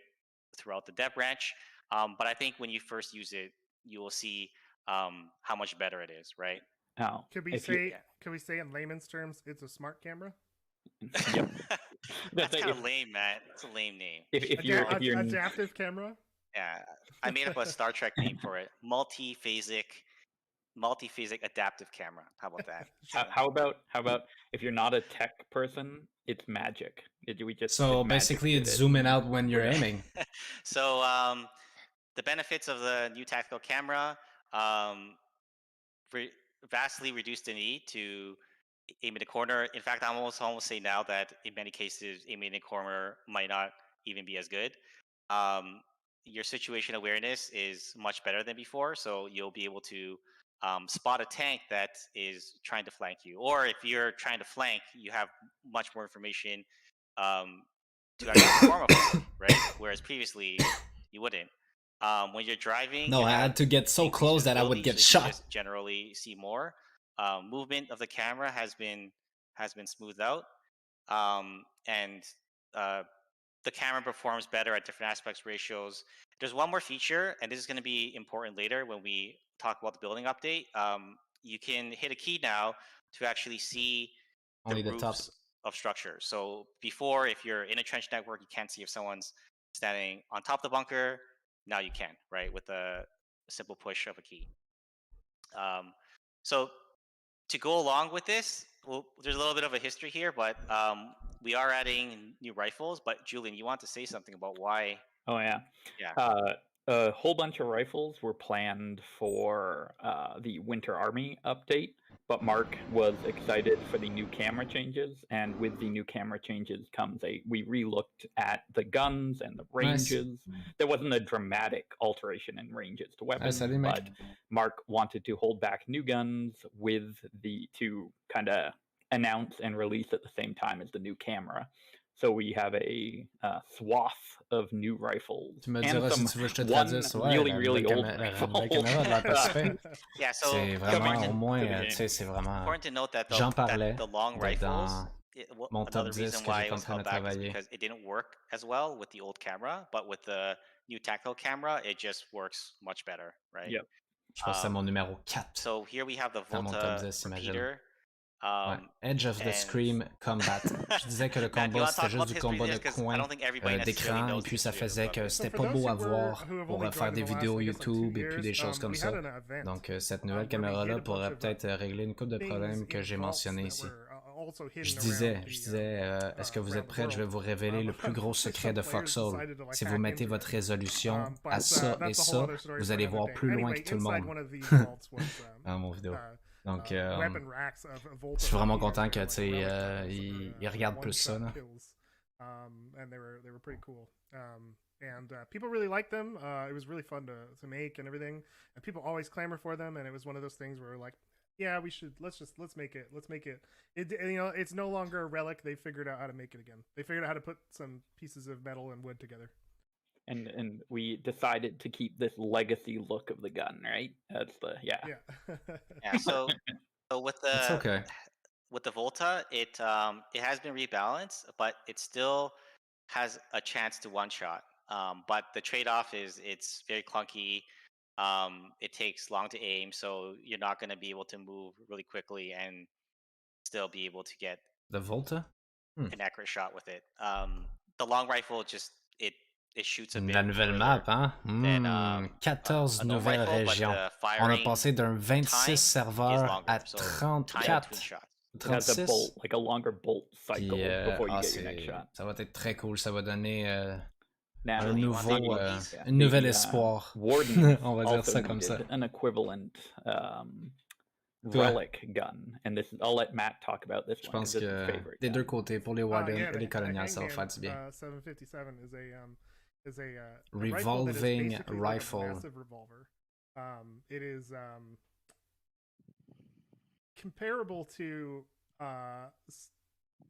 throughout the dev branch, but I think when you first use it, you will see how much better it is, right? Oh, Can we say in layman's terms, it's a smart camera? Yep. That's kind of lame, Matt. It's a lame name. If you're adaptive camera. Yeah, I made up a Star Trek name for it. Multiphasic adaptive camera. How about that? How about if you're not a tech person, it's magic. So basically, it's zooming out when you're aiming. So the benefits of the new tactical camera vastly reduced the need to aim in the corner. In fact, I almost say now that in many cases, aiming in the corner might not even be as good. Your situation awareness is much better than before, so you'll be able to spot a tank that is trying to flank you. Or if you're trying to flank, you have much more information to actually form a flank, right? Whereas previously, you wouldn't. When you're driving, no, I had to get so close that I would get shot. Just generally see more. Movement of the camera has been smoothed out, and the camera performs better at different aspect ratios. There's one more feature, and this is going to be important later when we talk about the building update. You can hit a key now to actually see the roofs of structures. So before, if you're in a trench network, you can't see if someone's standing on top of the bunker. Now you can, right, with a simple push of a key. So to go along with this, well, there's a little bit of a history here, but we are adding new rifles. But Julian, you want to say something about why? Oh yeah. Yeah. A whole bunch of rifles were planned for the Winter Army update, but Mark was excited for the new camera changes, and with the new camera changes comes we re-looked at the guns and the ranges. Nice. There wasn't a dramatic alteration in ranges to weapons, but Mark wanted to hold back new guns to kind of announce and release at the same time as the new camera. So we have a swath of new rifles and some really old rifles. Yeah, so c'est vraiment important to note that j'en parlais the long rifles, mon top another 10 reason why it was held back is because it didn't work as well with the old camera, but with the new tactile camera, it just works much better, right? Yep. Je pense que c'est mon numéro 4. So here we have the Volta repeater. Edge of the Scream Combat. Je disais que le combat c'était juste du combat de coin d'écran et puis ça faisait que c'était pas beau à voir pour faire des vidéos YouTube et puis des choses comme ça. Donc cette nouvelle caméra là pourrait peut-être régler une couple de problèmes que j'ai mentionnés ici. A Je disais, est-ce que vous êtes prêts? Je vais vous révéler le plus gros secret de Foxhole. Si vous mettez votre résolution à ça et ça, vous allez voir plus loin que tout le monde. Dans mon vidéo. Donc, je suis vraiment content que, tu sais, il regarde plus ça, là. And they were pretty cool. And people really liked them. It was really fun to make and everything. And people always clamor for them. And it was one of those things where we're like, yeah, we should. Let's make it. Let's make it. You know, it's no longer a relic. They figured out how to make it again. They figured out how to put some pieces of metal and wood together. And we decided to keep this legacy look of the gun, right? That's the Yeah. Yeah. So with the It's okay. with the Volta, it has been rebalanced, but it still has a chance to one shot. But the trade-off is it's very clunky. It takes long to aim, so you're not going to be able to move really quickly and still be able to get The Volta? an accurate shot with it. The long rifle just it shoots a bit La nouvelle further map, hein? than, 14 a normal nouvelles rifle, but régions. the On a firing passé d'un 26 time is serveurs longer, à so time between 34. shots. it has a 36. bolt, like a longer bolt cycle Puis, before you get your next shot. ça va être très cool. Ça va donner Now, un you want nouveau, to talk about un nouvel the, espoir. Warden On va dire also ça comme ça. needed an equivalent relic gun, and this I'll let Matt talk about this Je one pense because it's his que favorite. des gun. deux côtés, pour les Warden et les coloniales, ça va Hangman, faire du bien. 757 is a Revolving rifle that is basically like a rifle. massive revolver. It is comparable to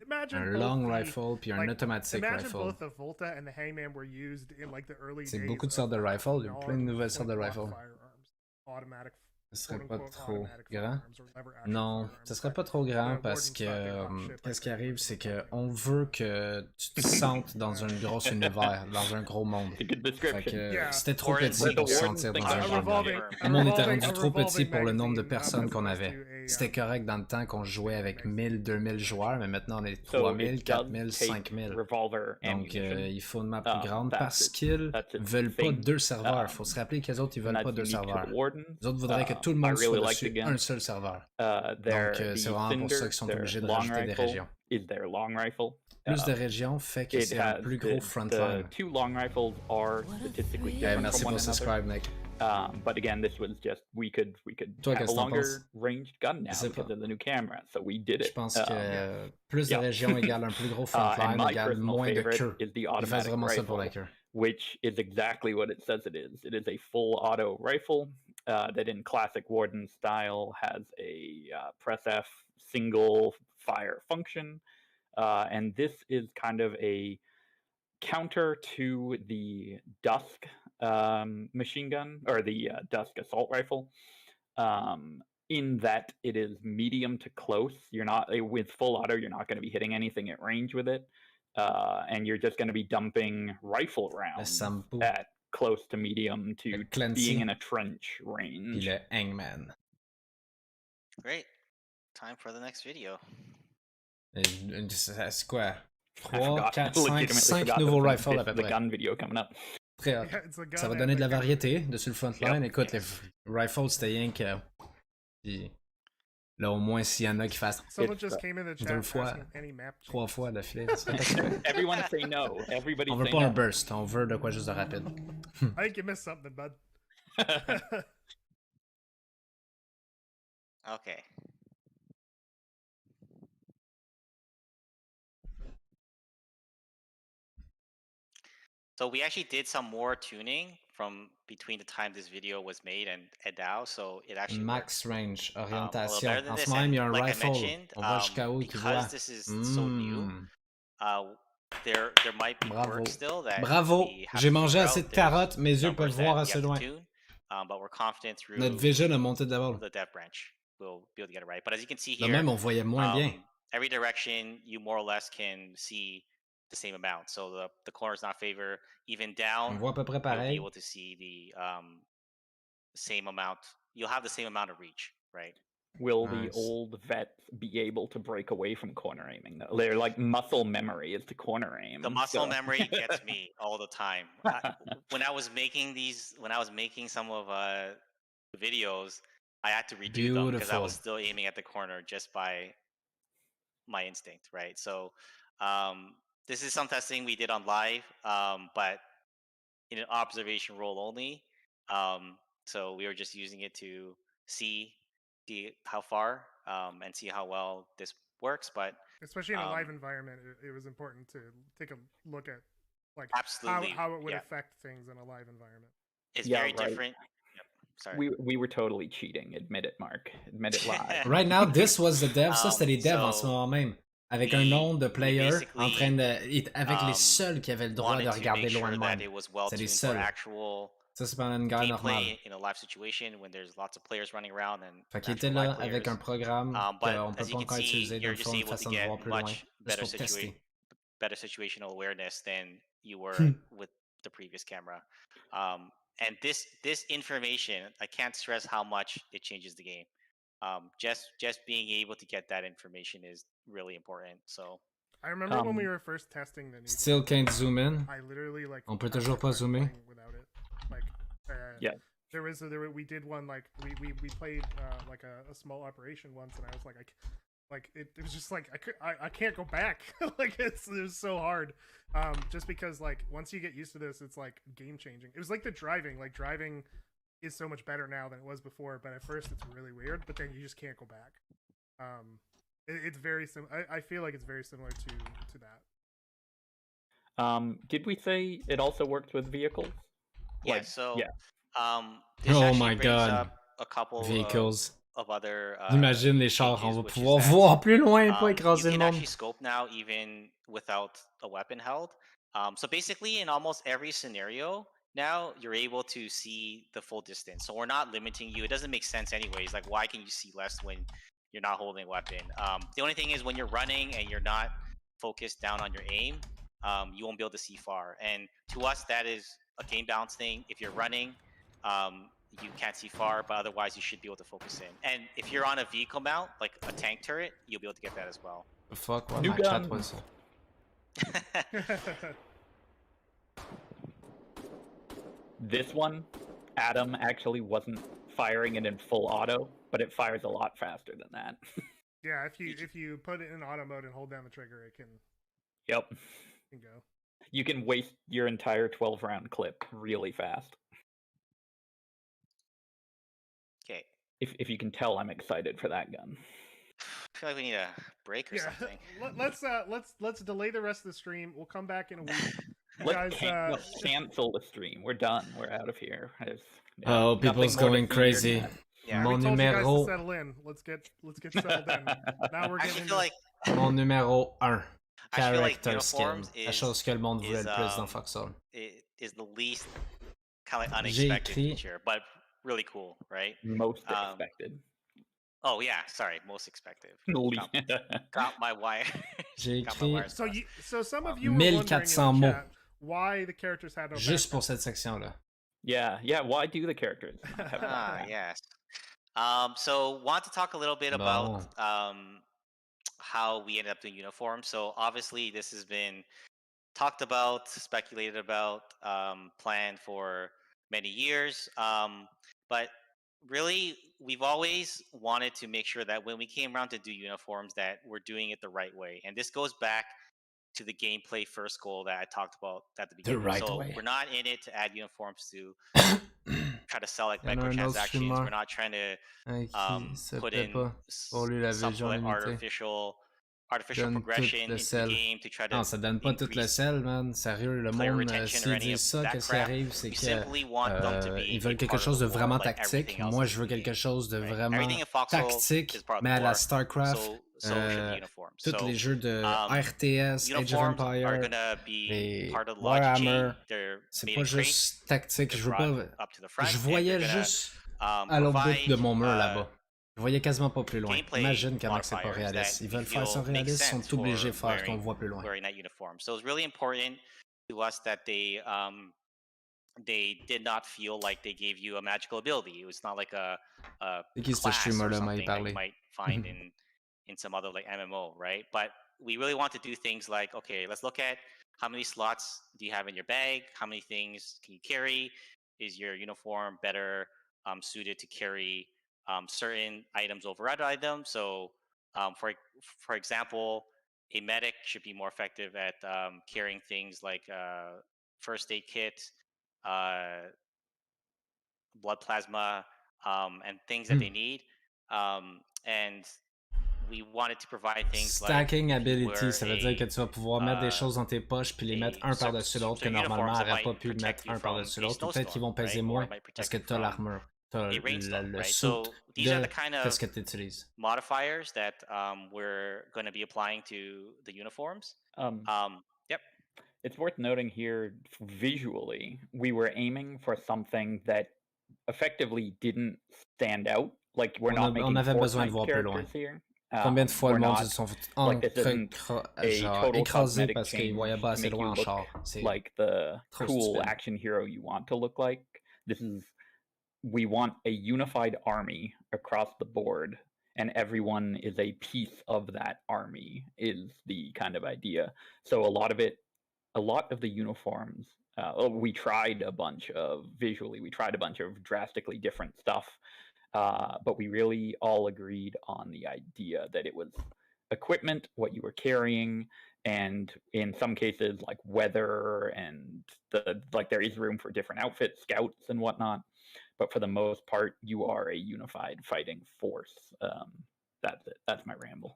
imagine Un both long the- rifle puis un like, automatic imagine rifle. both the Volta and the Hangman were used in like the early C'est days beaucoup de of, sortes de rifles, il y a all plein de nouvelles sortes de point-blank rifles. firearms, automatic, Ce serait pas quote-unquote, trop automatic grand. firearms or lever action Non, firearms, ce serait but pas trop grand the parce Warden's que not big hot shit qu'est-ce like qui arrive, the c'est Warden's que on veut que tu te sentes dans un gros univers, dans un gros monde. It's a good Fait description. que Yeah. c'était trop Warden- petit pour se Warden sentir thinks dans un a genre de revolving- monde. a Le monde était revolving- rendu a trop petit revolving pour le nombre de magazine, personnes qu'on as avait. opposed to a, C'était correct dans le temps qu'on jouait avec 1000, 2000 joueurs, mais maintenant on est So 3000, it does 4000, take 5000. revolver Donc ammunition. il faut une map plus grande that's parce it. qu'ils That's its veulent pas thing. deux serveurs. Il faut se rappeler que les autres ils and veulent that's pas deux unique to the serveurs. Warden. Les autres voudraient que tout le I monde really soit like the dessus gun. un seul serveur. Their, Donc c'est the vraiment pour ça Cinder, qu'ils sont their obligés de long rajouter des rifle, régions. is their long rifle. Plus de régions fait que It c'est un has plus gros the frontline. two long rifles are statistically Hey, different merci from one pour another. subscribe, mec. But again, this was just we could Toi, have a qu'est-ce que t'en longer penses? ranged gun now Je sais because pas. of the new camera, so we did Je it. pense que plus de yeah. régions égale un plus gros And frontline my égale personal moins de favorite queue. is the Ils fassent automatic vraiment ça pour la rifle, queue. which is exactly what it says it is. It is a full auto rifle that, in classic Warden style, has a press F single fire function, and this is kind of a counter to the Dusk machine gun or the Dusk assault rifle. In that it is medium to close. You're not with full auto. You're not going to be hitting anything at range with it, and you're just going to be dumping rifle rounds Sampo. at close to medium to Le Clancy. being in a trench Puis range. le Hangman. Great. Time for the next video. C'est quoi? I 3, forgot, 4, 5, legitimately 5 forgot nouveaux that rifles à peu the près. gun video coming up. Très hot. Yeah, it's a gun Ça va and donner de la the gun. variété dessus le frontline. Yep. Écoute, les rifles, c'était rien que... Puis là, au moins, s'il y en a qui fassent Someone It's, just came in the chat deux fois. asking any map 3 changes. fois d'affilée, ça serait pas super. Everyone say no. Everybody On veut say pas no. un burst, on veut de quoi juste de rapide. I think you missed something, bud. Okay. So we actually did some more tuning from between the time this video was made and now, so it actually Max range, works, a little orientation. better than En this. ce moment, il y a un And like I rifle. mentioned, On voit jusqu'à où tu vois. because this is so new, there might be Bravo. work still that Bravo, we have j'ai to mangé figure assez out. de There's carottes, mes yeux numbers peuvent that voir we assez have to loin. tune, but we're confident through Notre vision a monté d'abord. the dev branch we'll be able to get it right. But as you can see De here, même, on voyait moins bien. every direction you more or less can see the same amount. So the corners not favor, even On down, voit à peu près you'll be pareil. able to see the same amount. You'll have the same amount of reach, right? Will Nice. the old vets be able to break away from corner aiming? Though? They're like muscle memory is to corner aim. The muscle so- memory gets me all the time. When I was making some of the videos, I had to redo them because I Beautiful. was still aiming at the corner just by my instinct, right? So this is some testing we did on live, but in an observation role only. So we were just using it to see how far and see how well this works. But especially in a live environment, it was important to take a look at like absolutely, how it would yeah, affect things in a live environment. it's Yeah, very right. different. Yep. Sorry. We were totally cheating. Admit it, Mark. Admit it live. Right now, this was the dev. Ça, c'était les devs en ce So moment même. Avec un nom de player basically, en train de... Avec les seuls qui avaient le droit de wanted to regarder make loin sure de that même. it was well C'est les tuned for seuls. actual Ça, c'est pendant une guerre normale. gameplay in a live situation when there's lots of players running around and Fait qu'il était actual là live avec un players. programme But qu'on peut as you pas can encore see, utiliser you're d'une just able to façon de get voir plus loin. much Juste pour tester. better situational awareness than you were with the previous camera. And this information, I can't stress how much it changes the game. Just being able to get that information is really important. So I remember when we were first testing the new Still camera, can't zoom in. I literally like On peut had a toujours pas hard time zoomer. playing without it. Like Yeah. we did one like we played like a small operation once, and I was like it was just like I can't go back. Like it was so hard. Just because like once you get used to this, it's like game changing. It was like the driving. Like driving is so much better now than it was before, but at first it's really weird. But then you just can't go back. It's very similar. I feel like it's very similar to that. Did we say it also worked with vehicles? yeah, Like, so yeah. This Oh actually my brings God. up a couple Vehicles. of other Imagine les chars, on changes, va which is pouvoir that, voir plus loin, pas you écraser le can monde. actually scope now even without a weapon held. So basically, in almost every scenario now, you're able to see the full distance. So we're not limiting you. It doesn't make sense anyways. Like, why can you see less when you're not holding a weapon? The only thing is when you're running and you're not focused down on your aim, you won't be able to see far. And to us, that is a game balance thing. If you're running, you can't see far, but otherwise you should be able to focus in. And if you're on a vehicle mount, like a tank turret, you'll be able to get that as well. The fuck, why New my chat gun. was... This one, Adam actually wasn't firing it in full auto, but it fires a lot faster than that. Yeah, if you put it in auto mode and hold down the trigger, it can Yep. go. You can waste your entire 12-round clip really fast. Okay. If you can tell, I'm excited for that gun. I feel like we need a break or Yeah, something. let's delay the rest of the stream. We'll come back in a week. You Let's guys, cancel the stream. We're done. We're out of here. Oh, nothing people's more to going feed crazy. your net. Yeah. we Mon told you guys to numéro... settle in. Let's get settled in. Now we're I getting actually feel like Mon numéro 1. I feel like Character skin. uniforms La chose que le monde voulait le plus dans Foxhole. is the least kind of like J'ai unexpected écrit- feature, but really cool, right? Most expected. Oh yeah, sorry, most expected. Got my wire. J'ai Got my écrit wires crossed. so some of you were wondering in 1400 the mots. chat why the characters had no Juste background. pour cette section-là. Yeah. Why do the characters not have Ah, background? yes. So want to talk a little bit about how we ended up doing uniforms. So obviously this has been talked about, speculated about, planned for many years. But really, we've always wanted to make sure that when we came around to do uniforms, that we're doing it the right way. And this goes back to the gameplay first goal that I talked about at the beginning. right so way. we're not in it to add uniforms to try to sell like Il y en a un autre microtransactions. streamer We're not trying to qui se put plaît in pas pour lui la some vision like limitée. artificial Donne tout progression le into sel. the game to try to Non, ça donne pas tout le increase sel, man. Sérieux, le player monde, retention or s'ils any disent of ça, that qu'est-ce qui crap. arrive, c'est We que simply want them to be ils veulent a quelque part chose de of the vraiment world like tactique. everything else Moi, is je in veux the game, quelque chose de right? vraiment Everything in Foxhole tactique, is part of mais the à la lore, StarCraft, so should the uniforms. tous So les jeux de RTS, Age of uniforms are Empire, gonna be les part of the logic chain. Warhammer, They're c'est made pas in crates. juste tactique. They're Je veux brought pas... up to the front, Je and voyais they're gonna juste à l'autre bout de mon mur là-bas. Je voyais quasiment pas plus loin. gameplay Imagine comment c'est pas modifiers réaliste. that Ils we veulent faire ça feel make réaliste, ils sense sont obligés de for faire qu'on voit plus loin. wearing that uniform. So it's really important to us that they did not feel like they gave you a magical ability. It was not like a C'est qui ce class or streamer-là m'a something that parlé? you might find in some other like MMO, right? But we really want to do things like, okay, let's look at how many slots do you have in your bag? How many things can you carry? Is your uniform better suited to carry certain items over other items? So For example, a medic should be more effective at carrying things like first aid kit, blood plasma, and things that they need. And we wanted to provide things like Stacking if you ability, wear ça veut dire que tu vas pouvoir mettre des choses dans tes poches puis les mettre un par-dessus l'autre que normalement uniforms that n'aurait might pas pu protect mettre you un from par-dessus a l'autre, ou peut-être qu'ils vont snowstorm, peser right? Or moins it might parce protect que you tu as from l'armure, tu as a rainstorm, le right? suit So these are de the kind qu'est-ce of que tu utilises. modifiers that we're going to be applying to the uniforms. Yep. It's worth noting here, visually, we were aiming for something that effectively didn't stand out. Like, we're not making On avait besoin de Fortnite voir plus loin. characters here. Combien de fois We're le monde not, se sont fait like, this isn't a genre total écrasé cosmetic parce qu'ils change voyaient pas to assez make loin you en look char. C'est like the trop cool stupide. action hero you want to look like. This is, we want a unified army across the board, and everyone is a piece of that army, is the kind of idea. So a lot of the uniforms, we tried a bunch of drastically different stuff, but we really all agreed on the idea that it was equipment, what you were carrying, and in some cases like weather, and there is room for different outfits, scouts and whatnot, but for the most part you are a unified fighting force. That's it. That's my ramble.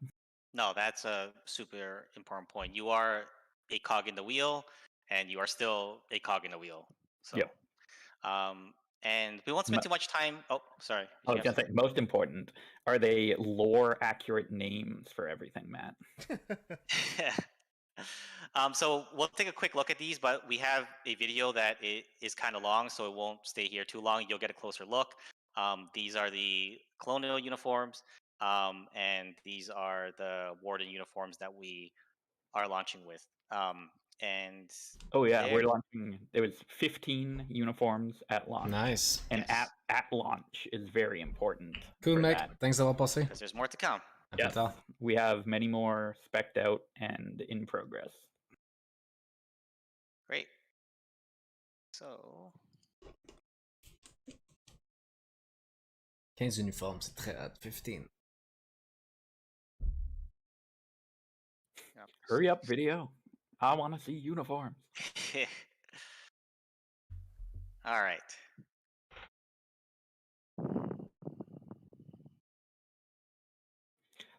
No, that's a super important point. You are a cog in the wheel, and you are still a cog in the wheel. So, Yep. And we won't spend too much time. Oh, sorry. I was gonna say, most important, are they lore accurate names for everything, Matt? So we'll take a quick look at these, but we have a video that is kind of long, so it won't stay here too long. You'll get a closer look. These are the colonial uniforms, and these are the warden uniforms that we are launching with. And oh yeah, we're launching. There was 15 uniforms at launch. Nice. And at launch is very important. Cool, mec. Thanks d'avoir passé. Because there's more to come. Yes, we have many more spec'd out and in progress. Great. So 15 uniformes, c'est très hot. 15. Hurry up, video. I want to see uniforms. All right.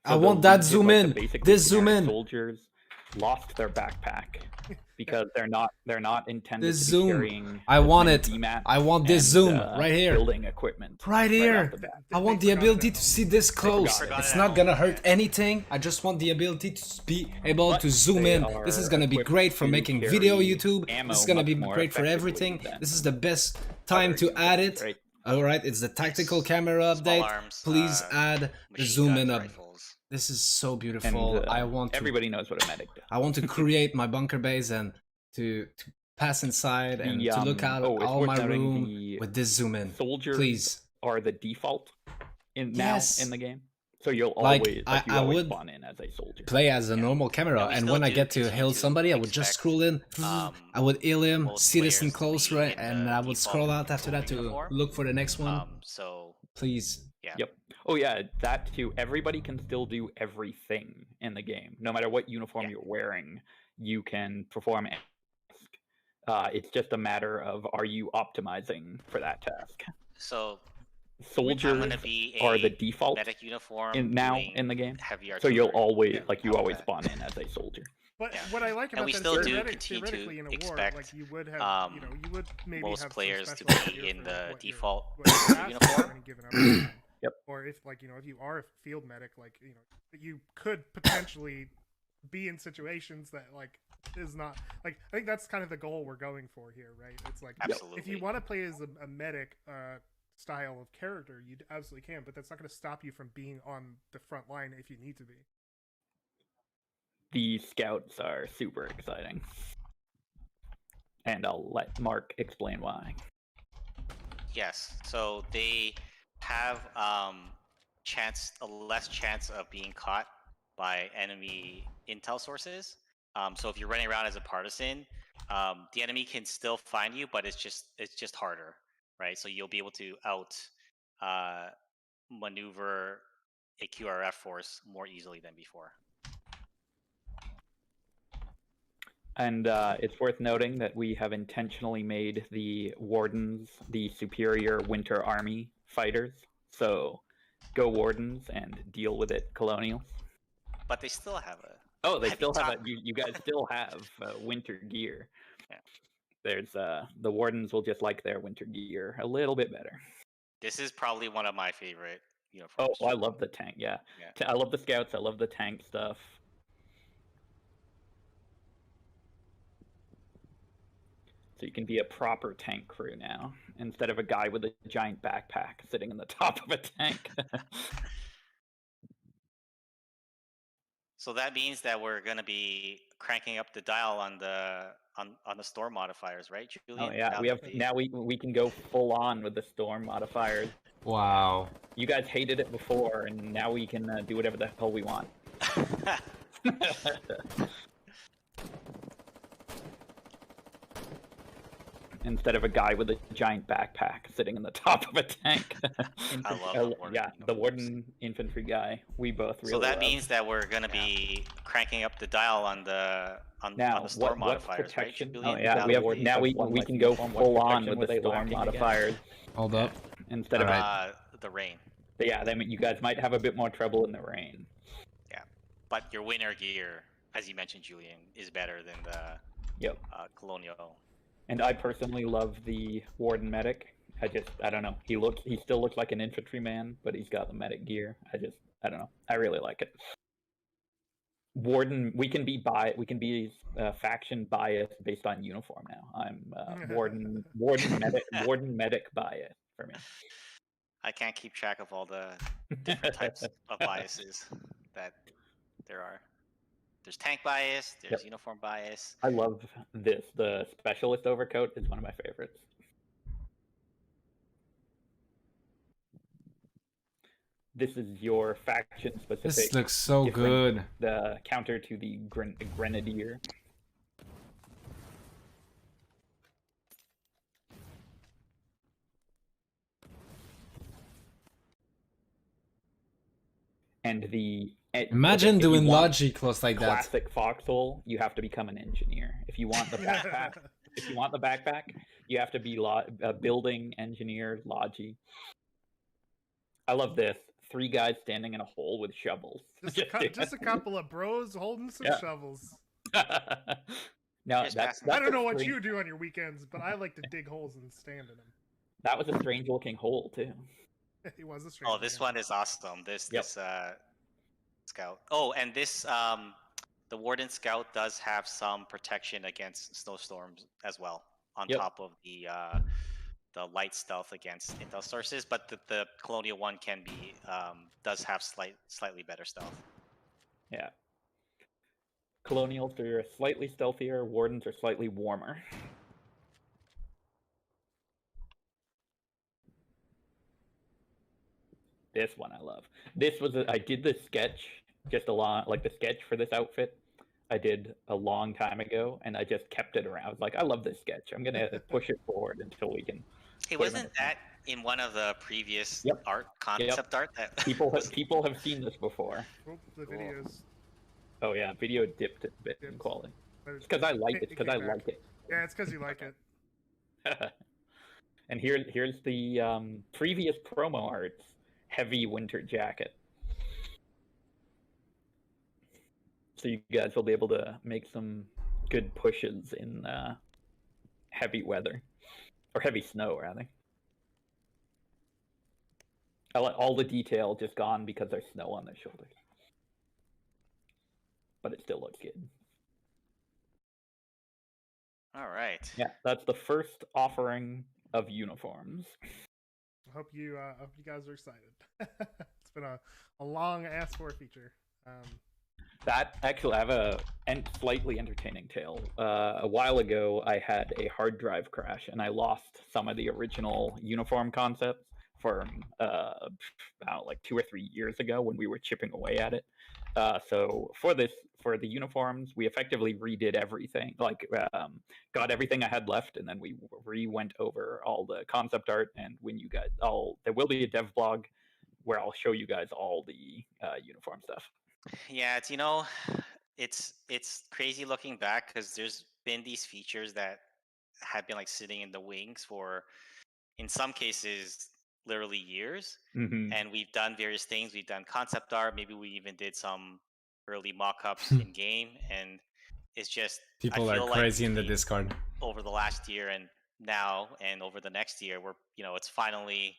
I want that zoom in. This zoom in. Soldiers lost their backpack because they're not intended this to zoom. be carrying. I want it. I want this zoom right here. Building equipment. Right here. I want the ability to see this close. It's not gonna hurt anything. I just want the ability to be able to zoom in. This is gonna be great for making video YouTube. This is gonna be great for everything. This is the best time to add it. Alright, it's the tactical camera update. Please add the zoom in up. This is so beautiful. And, I want to, everybody knows what a medic does. I want to create my bunker base and to pass inside and to look out all my room with this zoom in. Soldiers please are the default in the game. So you'll like, always I would spawn in as a soldier. Play as a normal camera, and when I get to heal somebody, I would just scroll in. I would heal him, see this in close, right, and I would scroll out after that to look for the next one. So please. Yeah. Yep. Oh yeah, that too. Everybody can still do everything in the game, no matter what uniform you're wearing. You can perform. It's just a matter of, are you optimizing for that task? So soldiers are the default medic uniform in the game. So you'll always always spawn in as a soldier. But what I like about we that still is do continue to in a expect war, like you would have, you would maybe most have players some to special be gear in for the what default you're uniform. Yep. Or if if you are a field medic, you could potentially be in situations that is not I think that's kind of the goal we're going for here, right? It's like absolutely. If you want to play as a medic style of character, you absolutely can, but that's not going to stop you from being on the front line if you need to be. The scouts are super exciting, and I'll let Mark explain why. Yes, so they have a less chance of being caught by enemy intel sources. So if you're running around as a partisan, the enemy can still find you, but it's just harder, right? So you'll be able to maneuver a QRF force more easily than before. And it's worth noting that we have intentionally made the Wardens the superior Winter Army fighters. So go Wardens and deal with it, Colonials. But they still have a... Oh, they heavy still have top. it. You guys still have winter gear. Yeah. There's the Wardens will just like their winter gear a little bit better. This is probably one of my favorite uniforms. Oh, I love the tank. Yeah. I love the scouts. I love the tank stuff. So you can be a proper tank crew now, instead of a guy with a giant backpack sitting in the top of a tank. So that means that we're going to be cranking up the dial on the storm modifiers, right, Julian? Oh yeah, we can go full on with the storm modifiers. Wow. You guys hated it before, and now we can do whatever the hell we want. Instead of a guy with a giant backpack sitting in the top of a tank. I love the Warden. Yeah, the Warden infantry guy. We both really So that love. means that we're going to be cranking up the dial on the storm modifiers, right, protection? Julian? Oh yeah, we can go full on with the storm modifiers. Hold up. Instead of the rain. But yeah, you guys might have a bit more trouble in the rain. Yeah, but your winter gear, as you mentioned, Julian, is better than the colonial. And I personally love the Warden medic. I don't know. He still looks like an infantryman, but he's got the medic gear. I don't know. I really like it. Warden, we can be faction biased based on uniform now. I'm Warden medic bias for me. I can't keep track of all the different types of biases that there are. There's tank bias, there's uniform bias. I love this. The specialist overcoat is one of my favorites. This is your faction specific. This looks so good. The counter to the grenadier. And imagine doing logic close like that. Classic Foxhole, you have to become an engineer. If you want the backpack, you have to be building engineer logi. I love this. 3 guys standing in a hole with shovels. Just a couple of bros holding some shovels. No, I don't know what you do on your weekends, but I like to dig holes and stand in them. That was a strange looking hole too. It was a strange. Oh, this one is awesome. This scout. Oh, and this the Warden Scout does have some protection against snowstorms as well, on top of the light stealth against intel sources. But the Colonial one does have slightly better stealth. Yeah. Colonials are slightly stealthier. Wardens are slightly warmer. This one I love. I did this sketch the sketch for this outfit. I did a long time ago, and I just kept it around. I was like, I love this sketch. I'm gonna push it forward until we can. Hey, wasn't that in one of the previous concept art? That people have seen this before. Oh, the videos. Oh yeah, video dipped a bit in quality. It's because I like it. Yeah, it's because you like it. And here's the previous promo arts. Heavy winter jacket. So you guys will be able to make some good pushes in heavy weather. Or heavy snow, rather. I let all the detail just gone because there's snow on their shoulders. But it still looks good. All right. Yeah, that's the first offering of uniforms. I hope you guys are excited. It's been a long asked for feature. That actually, I have a slightly entertaining tale. A while ago, I had a hard drive crash, and I lost some of the original uniform concepts from about 2 or 3 years ago when we were chipping away at it. So for the uniforms, we effectively redid everything, got everything I had left, and then we went over all the concept art. And when you guys there will be a dev blog where I'll show you guys all the uniform stuff. Yeah, it's crazy looking back because there's been these features that have been like sitting in the wings for, in some cases, literally years. Mm-hmm. And we've done various things. We've done concept art. Maybe we even did some early mock-ups in game. And it's just People I are feel crazy like in the Discord. over the last year and now and over the next year, we're it's finally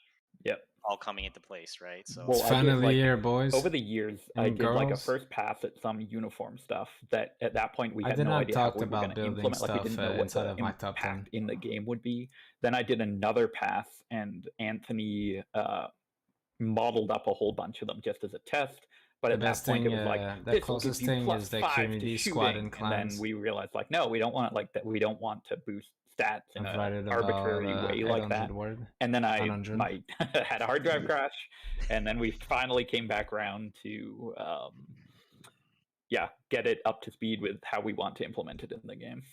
all coming into place, right? So It's finally here, boys. Over the years, I did like a first pass at some uniform stuff that at that point we had no idea how we were going to implement. Like we didn't know what the impact in the game would be. Then I did another pass, and Anthony modeled up a whole bunch of them just as a test. But at that point, it was like the closest thing is the community squad and clans. And then we realized, like, no, we don't want it like that. We don't want to boost stats in an arbitrary way like that. And then I had a hard drive crash, and then we finally came back around to get it up to speed with how we want to implement it in the game.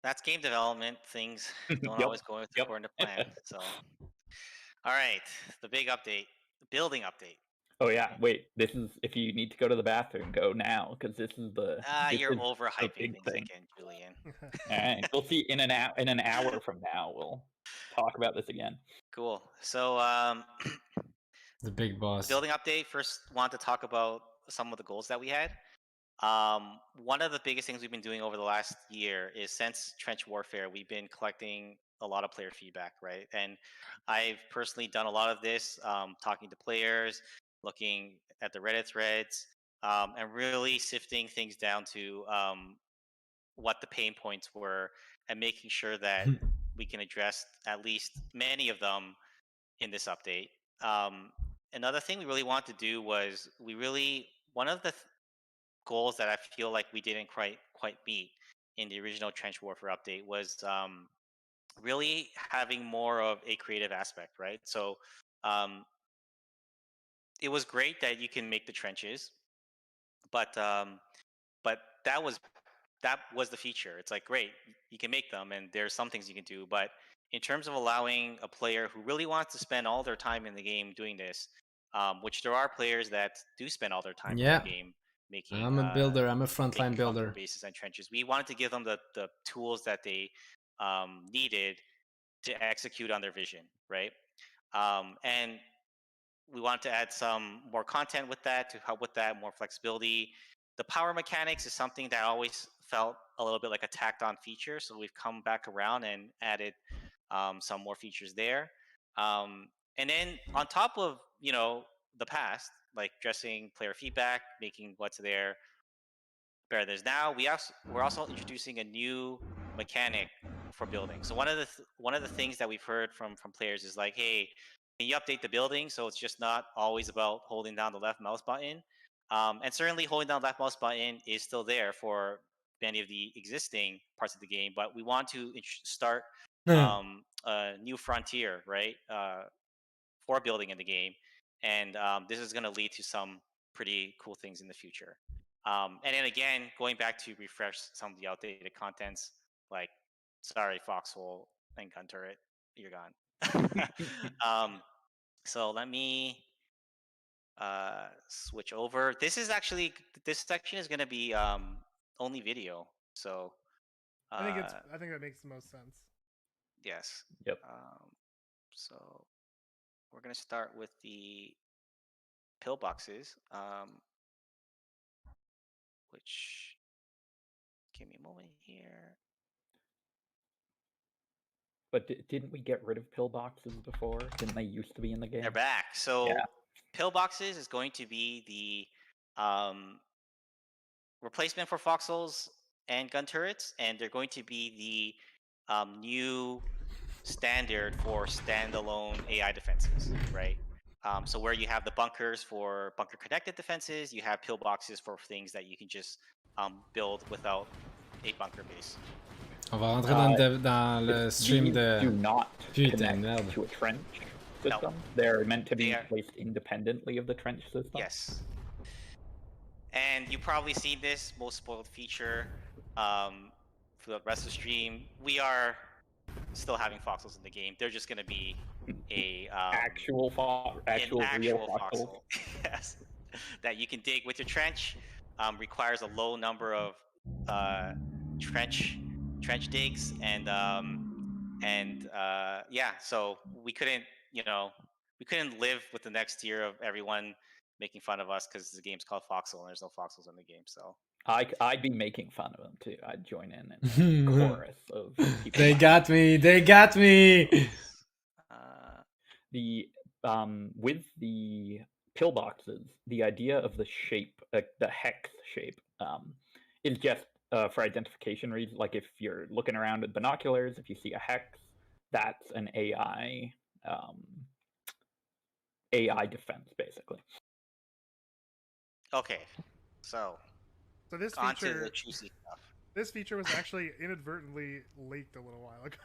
That's game development. Things don't always go according to plan. So, all right, the big update, the building update. Oh yeah, wait. This is if you need to go to the bathroom, go now because this is the. You're overhyping things again, Julian. All right, we'll see in an hour from now. We'll talk about this again. Cool. So the big boss. Building update. First, want to talk about some of the goals that we had. One of the biggest things we've been doing over the last year is since Trench Warfare, we've been collecting a lot of player feedback, right? And I've personally done a lot of this, talking to players, looking at the Reddit threads, and really sifting things down to what the pain points were and making sure that we can address at least many of them in this update. Another thing we really wanted to do was one of the goals that I feel like we didn't quite meet in the original Trench Warfare update was really having more of a creative aspect, right? So it was great that you can make the trenches, but that was the feature. It's like, great, you can make them, and there's some things you can do, but in terms of allowing a player who really wants to spend all their time in the game doing this, which there are players that do spend all their time in the game making. I'm a builder. I'm a frontline builder. Bases and trenches. We wanted to give them the tools that they needed to execute on their vision, right? And we want to add some more content with that to help with that, more flexibility. The power mechanics is something that I always felt a little bit like a tacked on feature, so we've come back around and added some more features there. And then on top of the past, like addressing player feedback, making what's there better than now, we're also introducing a new mechanic for building. So one of the things that we've heard from players is like, hey, can you update the building so it's just not always about holding down the left mouse button? And certainly holding down the left mouse button is still there for many of the existing parts of the game, but we want to start a new frontier, right, for building in the game. And this is going to lead to some pretty cool things in the future. And then again, going back to refresh some of the outdated contents, like, sorry, Foxhole and Gun Turret, you're gone. So let me switch over. This section is going to be only video. So I think that makes the most sense. Yes. Yep. So we're going to start with the pillboxes, which, give me a moment here. But didn't we get rid of pillboxes before? Didn't they used to be in the game? They're back. So pillboxes is going to be the replacement for foxholes and gun turrets, and they're going to be the new standard for standalone AI defenses, right? So where you have the bunkers for bunker connected defenses, you have pillboxes for things that you can just build without a bunker base. On va rentrer dans le stream de... do not Putain, connect to a trench system. No. They're meant to be placed independently of the trench system. Yes. And you've probably seen this most spoiled feature for the rest of the stream. We are still having foxholes in the game. They're just going to be a Actual real foxhole. Yes, that you can dig with your trench. Requires a low number of trench digs, and yeah. So we couldn't, we couldn't live with the next tier of everyone making fun of us because the game's called Foxhole and there's no foxholes in the game. So I'd be making fun of them too. I'd join in a chorus of people. They got me. They got me. The with the pillboxes, the idea of the shape, the hex shape, is just for identification reasons. Like if you're looking around with binoculars, if you see a hex, that's an AI defense, basically. Okay, so this onto feature, the juicy stuff. This feature was actually inadvertently leaked a little while ago.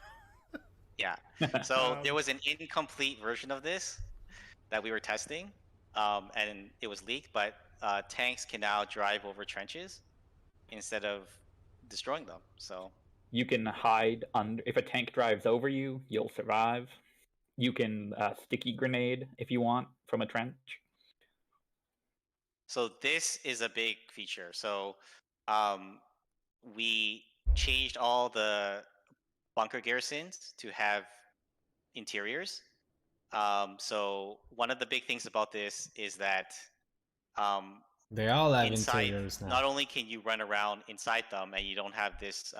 Yeah. So there was an incomplete version of this that we were testing, and it was leaked. But tanks can now drive over trenches instead of destroying them. So you can hide under. If a tank drives over you, you'll survive. You can sticky grenade if you want from a trench. So this is a big feature. So we changed all the bunker garrisons to have interiors. So one of the big things about this is that they all have inside, interiors now. not only can you run around inside them and you don't have this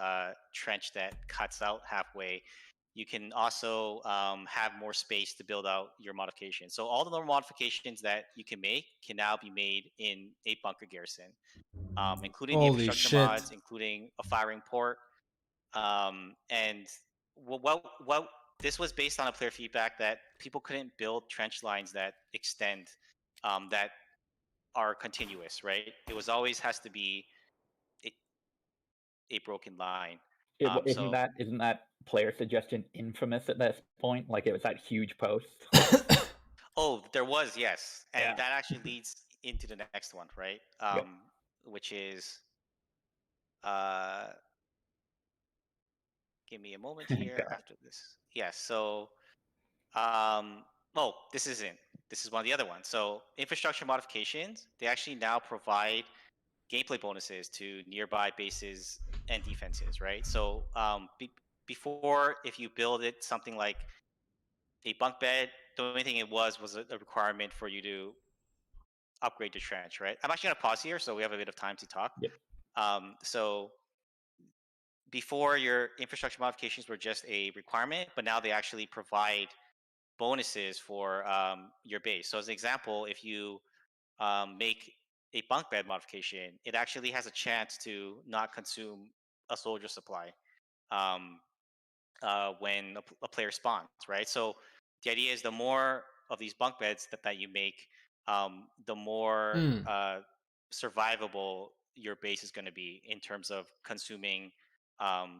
trench that cuts out halfway, you can also have more space to build out your modifications. So all the normal modifications that you can make can now be made in a bunker garrison, including the infrastructure mods, including a firing port. And what this was based on a player feedback that people couldn't build trench lines that extend, that are continuous, right? It was always has to be a broken line. Isn't that player suggestion infamous at this point? Like it was that huge post. Oh, there was, yes, and that actually leads into the next one, right? Which is, give me a moment here after this. Yes, so, oh, this isn't. This is one of the other ones. So infrastructure modifications, they actually now provide gameplay bonuses to nearby bases and defenses, right? So before, if you build it something like a bunk bed, the only thing it was a requirement for you to upgrade the trench, right? I'm actually going to pause here so we have a bit of time to talk. Yep. So before, your infrastructure modifications were just a requirement, but now they actually provide bonuses for your base. So as an example, if you make a bunk bed modification, it actually has a chance to not consume a soldier supply when a player spawns, right? So the idea is the more of these bunk beds that you make, the more survivable your base is going to be in terms of consuming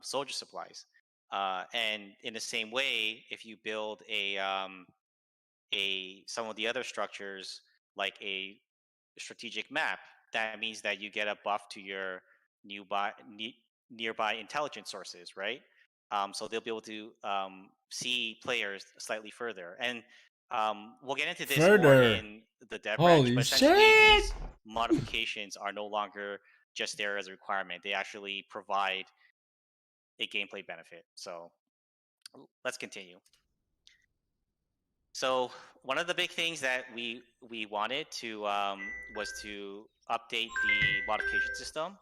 soldier supplies. And in the same way, if you build some of the other structures like a strategic map, that means that you get a buff to your nearby intelligence sources, right? So they'll be able to see players slightly further. And we'll get into this more in the dev branch, but essentially these modifications are no longer just there as a requirement. They actually provide a gameplay benefit. So let's continue. So one of the big things that we wanted to was to update the modification system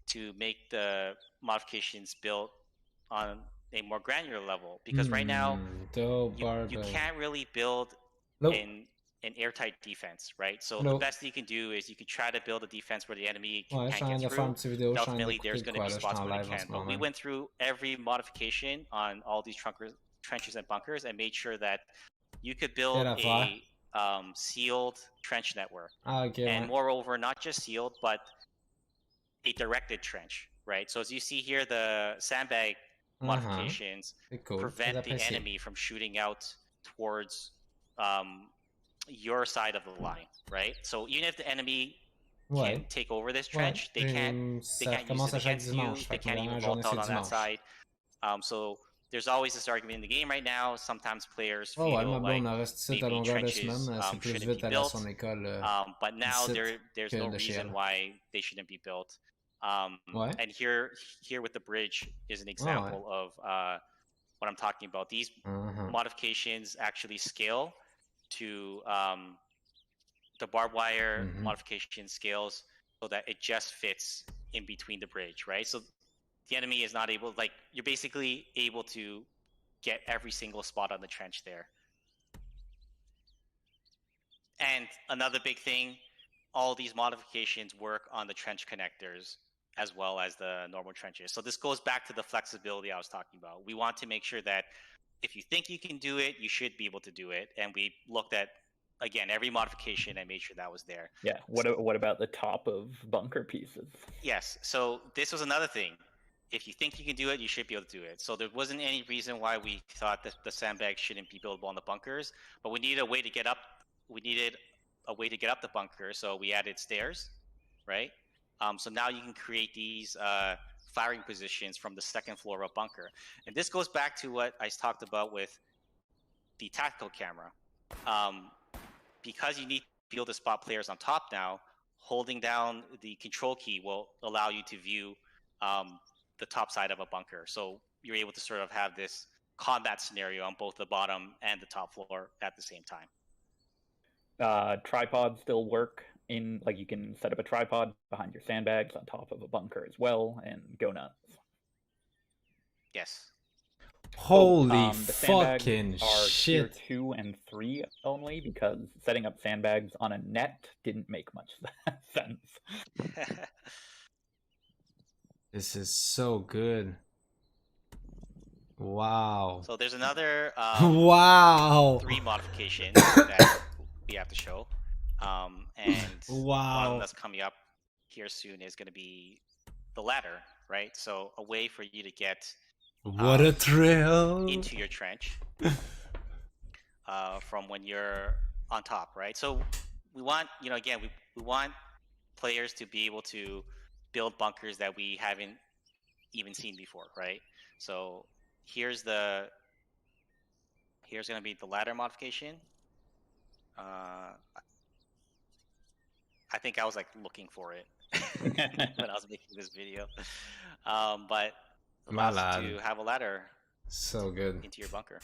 to make the modifications built on a more granular level, because right now you can't really build an airtight defense, right? So the best you can do is you can try to build a defense where the enemy can't get through. Ultimately, there's going to be spots where they can. But we went through every modification on all these trenches and bunkers and made sure that you could build a sealed trench network. And moreover, not just sealed, but a directed trench, right? So as you see here, the sandbag modifications prevent the enemy from shooting out towards your side of the line, right? So even if the enemy can take over this trench, they can't use it against you. They can't even vault out on that side. So there's always this argument in the game right now. Sometimes players Oh feel ouais, ma like blonde en reste ici à maybe longueur de trenches semaine. C'est plus shouldn't vite be aller à built. son école But now ici there's que no de chez reason elle. why they shouldn't be built. Ouais. And here with the bridge is an Ah ouais. example of what I'm talking about. These modifications actually scale to the barbed wire modification scales so that it just fits in between the bridge, right? So the enemy is not able, like, you're basically able to get every single spot on the trench there. And another big thing, all these modifications work on the trench connectors as well as the normal trenches. So this goes back to the flexibility I was talking about. We want to make sure that if you think you can do it, you should be able to do it. And we looked at, again, every modification and made sure that was there. Yeah. What about the top of bunker pieces? Yes. So this was another thing. If you think you can do it, you should be able to do it. So there wasn't any reason why we thought that the sandbags shouldn't be buildable on the bunkers, but we needed a way to get up. We needed a way to get up the bunker, so we added stairs, right? So now you can create these firing positions from the second floor of a bunker. And this goes back to what I talked about with the tactical camera. Because you need to be able to spot players on top now, holding down the control key will allow you to view the top side of a bunker. So you're able to sort of have this combat scenario on both the bottom and the top floor at the same time. Tripods still work in, like, you can set up a tripod behind your sandbags on top of a bunker as well and go nuts. Yes. Holy the sandbags fucking are tier shit. 2 and 3 only because setting up sandbags on a net didn't make much sense. This is so good. Wow. So there's another wow. 3 modifications that we have to show. And wow. one that's coming up here soon is going to be the ladder, right? So a way for you to get what a thrill into your trench from when you're on top, right? So we want, you know, again, we want players to be able to build bunkers that we haven't even seen before, right? So here's going to be the ladder modification. I think I was like looking for it when I was making this video, but allows you to have a ladder. So good. Into your bunker.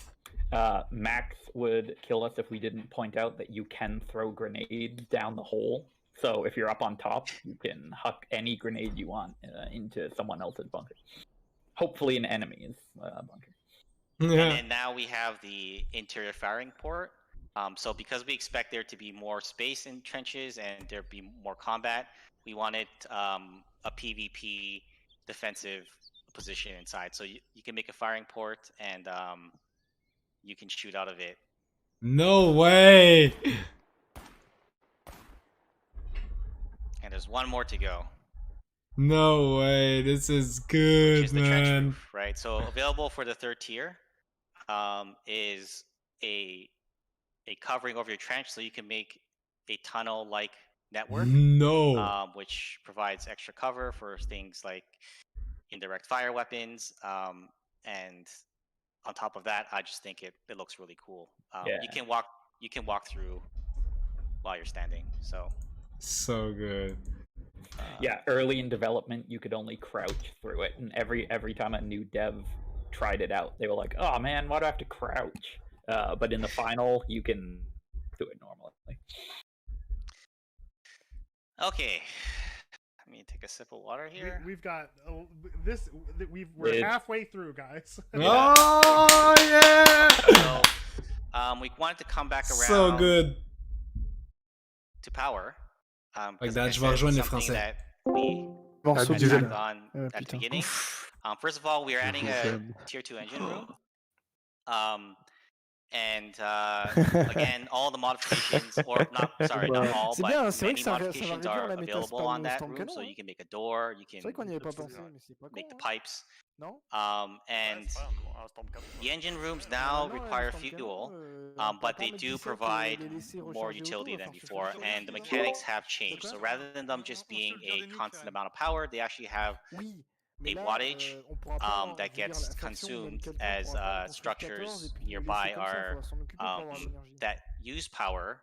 Max would kill us if we didn't point out that you can throw grenades down the hole. So if you're up on top, you can huck any grenade you want into someone else's bunker. Hopefully an enemy's bunker. Yeah. And then now we have the interior firing port. So because we expect there to be more space in trenches and there be more combat, we wanted a PvP defensive position inside. So you can make a firing port and you can shoot out of it. No way! And there's one more to go. No way, this is good, which is the man. trench roof, right? So available for the 3rd tier is a covering over your trench, so you can make a tunnel-like network. No. Which provides extra cover for things like indirect fire weapons, and on top of that, I just think it looks really cool. Yeah. You can walk through while you're standing. So good. Yeah, early in development, you could only crouch through it, and every time a new dev tried it out, they were like, "Oh man, why do I have to crouch?" But in the final, you can do it normally. Okay. Let me take a sip of water here. We've got this. We're halfway through, guys. Oh yeah! So, we wanted to come back around. So good. To power. Like that, je vais rejoindre les Français. That we attacked on at the beginning. First of all, we are adding a tier 2 engine room. And again, all the modifications, or not all, but many modifications are available on that room. So you can make a door, you can make the pipes. And the engine rooms now require fuel, but they do provide more utility than before, and the mechanics have changed. So rather than them just being a constant amount of power, they actually have a wattage that gets consumed as structures nearby are that use power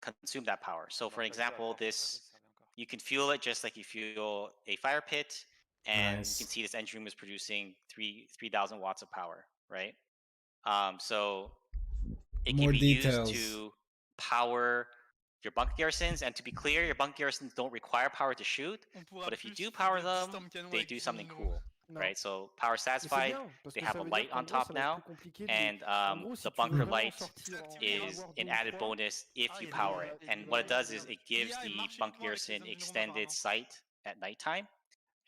consume that power. So for example, this you can feel it just like you feel a fire pit, and you can see this engine room is producing 3,000 watts of power, right? So it can be used to power your bunker garrisons, and to be clear, your bunker garrisons don't require power to shoot, but if you do power them, they do something cool, right? So power satisfied, they have a light on top now, and the bunker light is an added bonus if you power it. And what it does is it gives the bunker garrison extended sight at nighttime,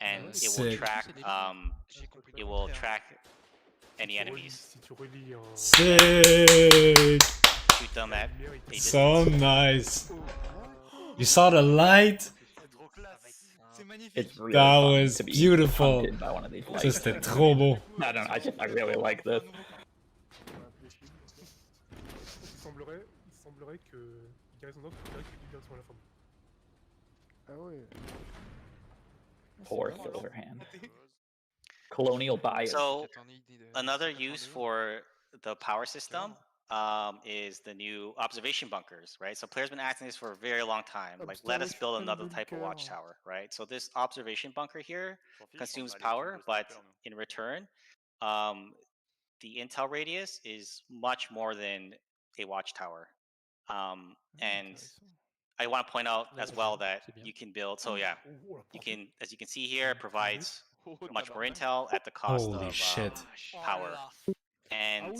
and it will track any enemies. Sick! Shoot them at a distance. So nice. You saw the light? It's really That fun was to be beautiful. hunted by one of these lights. C'était trop beau. I don't know, I really like this. Il semblerait que Garrison Dog dirait qu'il est directement à la fin. Ah ouais. Poor Silverhand. Colonial bias. So another use for the power system is the new observation bunkers, right? So players been asking this for a very long time. Like, let us build another type of watchtower, right? So this observation bunker here consumes power, but in return, the intel radius is much more than a watchtower. And I want to point out as well that you can build. So yeah, you can, as you can see here, it provides much more intel at the cost of power. And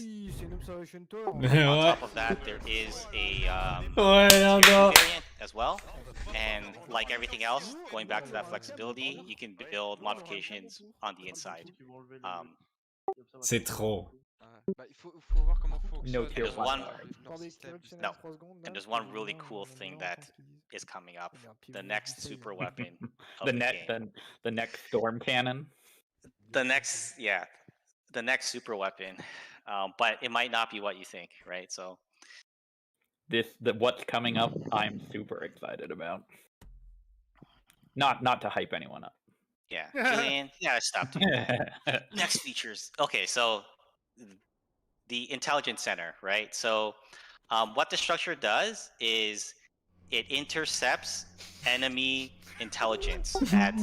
on top of that, there is a variant as well. And like everything else, going back to that flexibility, you can build modifications on the inside. C'est trop. No tier one. No. And there's one really cool thing that is coming up. The next super weapon of the game. The next storm cannon. The next super weapon. But it might not be what you think, right? So what's coming up, I'm super excited about. Not to hype anyone up. Yeah, Julian, you gotta stop doing that. Next features. Okay, so the intelligence center, right? So what the structure does is it intercepts enemy intelligence at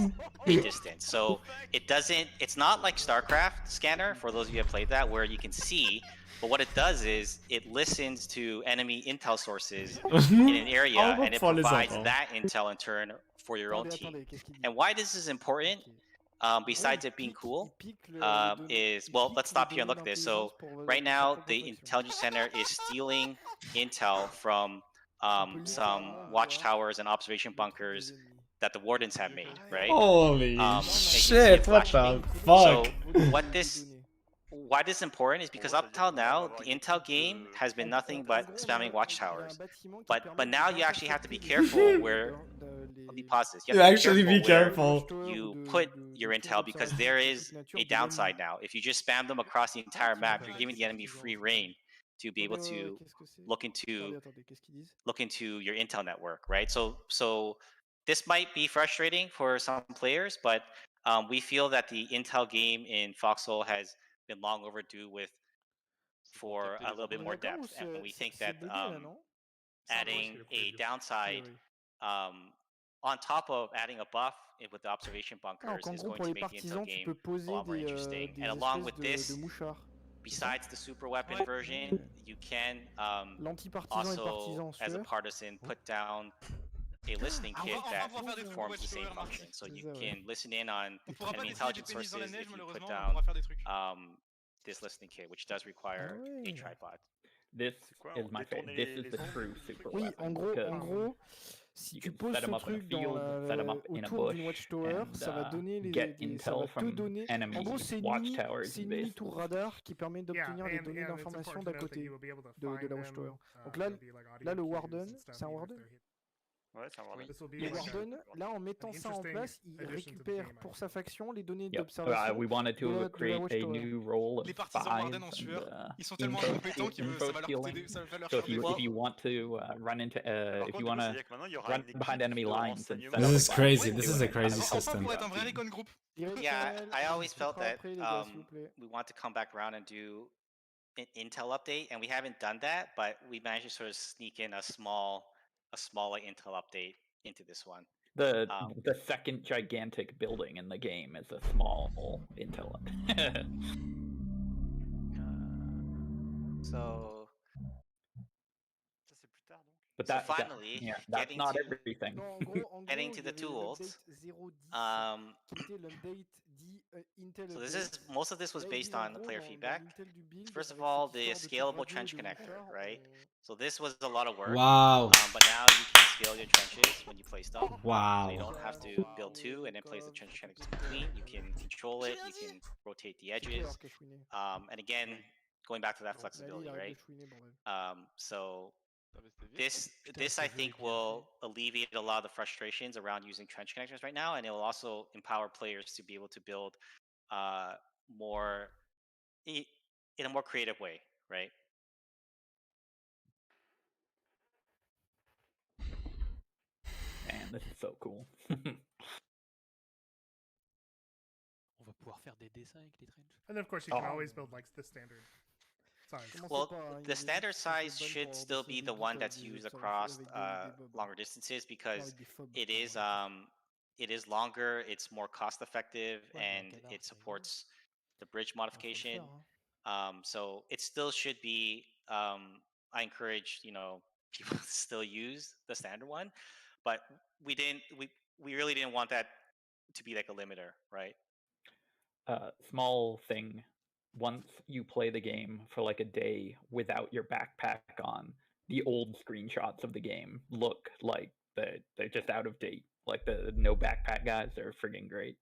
a distance. So it's not like StarCraft scanner, for those of you who have played that, where you can see, but what it does is it listens to enemy intel sources in an area, and it provides that intel in turn for your own team. And why this is important, besides it being cool, is, well, let's stop here and look at this. So right now, the intelligence center is stealing intel from some watchtowers and observation bunkers that the wardens have made, right? Holy shit, what the fuck? So why this is important is because up till now, the intel game has been nothing but spamming watchtowers. But now you actually have to be careful where, let me pause this. You actually be careful. You put your intel, because there is a downside now. If you just spam them across the entire map, you're giving the enemy free reign to be able to look into your intel network, right? So this might be frustrating for some players, but we feel that the intel game in Foxhole has been long overdue for a little bit more depth, and we think that adding a downside on top of adding a buff with the observation bunkers is going to make the intel game a lot more interesting. And along with this, besides the super weapon version, you can also, as a partisan, put down a listening kit that performs the same function. So you can listen in on enemy intelligence sources if you put down this listening kit, which does require a tripod. This is my favorite. This is the true super Oui, weapon. en gros, si tu poses ce truc autour d'une watchtower, ça va donner ça va te donner. En gros, c'est une mini-tour radar qui permet d'obtenir les données d'information d'à côté de la watchtower. Donc là, le warden, c'est un warden? Ouais, c'est un warning. Et Warden, là, en mettant ça en place, il récupère pour sa faction les données Yep. d'observation. We wanted to create a new role of Les partisans Warden en spies sueur, and, ils sont tellement incompétents que ça va leur coûter stealing. ça va leur So faire if you want to run into, if you want to run behind enemy lines and set This up is a crazy. bomb, This do is it. a crazy Enfin, system. pour être un vrai recon group. Yeah, I always felt that Après, les gars, s'il vous plaît. we want to come back around and do an Intel update, and we haven't done that, but we managed to sort of sneak in a small like, Intel update into this one. The second gigantic building in the game is a small intel. So Ça c'est plus tard donc. But So that, finally, yeah, that's getting not to- everything. Non, en gros, Getting il to y the avait tools, l'update 0.10 qui était l'update dit Intel So update. most of this was Là, ils based disent en on gros, player dans feedback. l'Intel du build, First of avec all, cette the histoire de scalable radio trench et de connector, monteurs, right? So this was a lot of work. Wow. But now you can scale your trenches when you place them. So you Wow. don't have to build two and then place the trench connectors between. You can control it. You can rotate the edges. And again, going back to that flexibility, right? So this I think will alleviate a lot of the frustrations around using trench connectors right now, and it will also empower players to be able to build more in a more creative way, right? Man, this is so cool. On va pouvoir faire des dessins avec les trenches. And then of course you can always build like the standard size. Well, the standard size should still be the one that's used across longer distances because it is longer, it's more cost effective, and it supports the bridge modification. So it still should be. I encourage people to still use the standard one, but we really didn't want that to be like a limiter, right? Small thing. Once you play the game for like a day without your backpack on, the old screenshots of the game look like they're just out of date. Like the no backpack guys are friggin' great.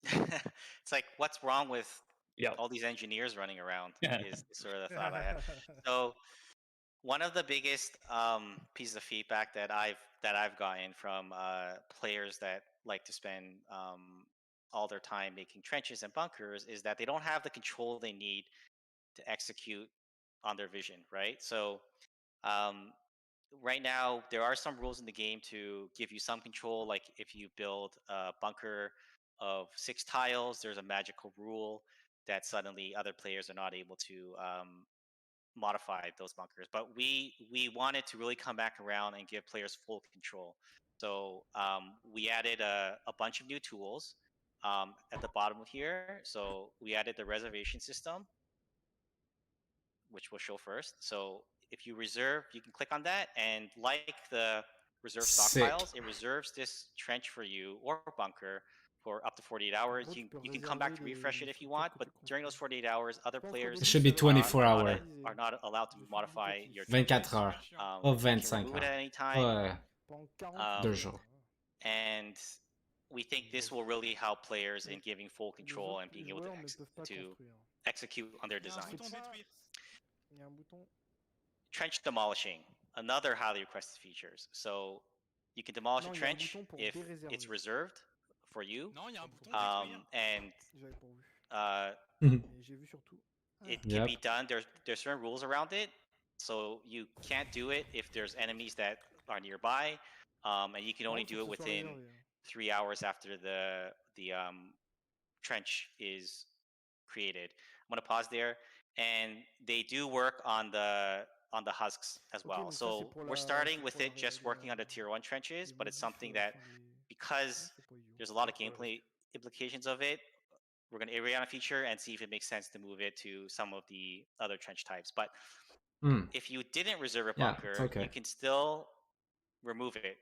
It's like, what's wrong with Yep. all these engineers running around is sort of the thought I had. So one of the biggest pieces of feedback that I've gotten from players that like to spend all their time making trenches and bunkers is that they don't have the control they need to execute on their vision, right? So right now there are some rules in the game to give you some control, like if you build a bunker of 6 tiles, there's a magical rule that suddenly other players are not able to modify those bunkers. But we wanted to really come back around and give players full control. So we added a bunch of new tools at the bottom of here. So we added the reservation system, which we'll show first. So if you reserve, you can click on that, and like the reserve stockpiles, it reserves this trench for you or bunker for up to 48 hours. You can come back to refresh it if you want, but during those 48 hours, other players It should be 24 hours. Are not allowed to modify your 24 heures. Pas 25 move it heures. at any time. Pas 2 jours. And we think this will really help players in giving full control and being able to execute on their designs. Trench demolishing, another highly requested features. So you can demolish a trench if it's reserved for you. And it can be done. There's certain rules around it. So you can't do it if there's enemies that are nearby. And you can only do it within 3 hours after the trench is created. I'm gonna pause there, and they do work on the husks as well. So we're starting with it just working on the tier 1 trenches, but it's something that, because there's a lot of gameplay implications of it, we're gonna iterate on a feature and see if it makes sense to move it to some of the other trench types. But if you didn't reserve a bunker, you can still remove it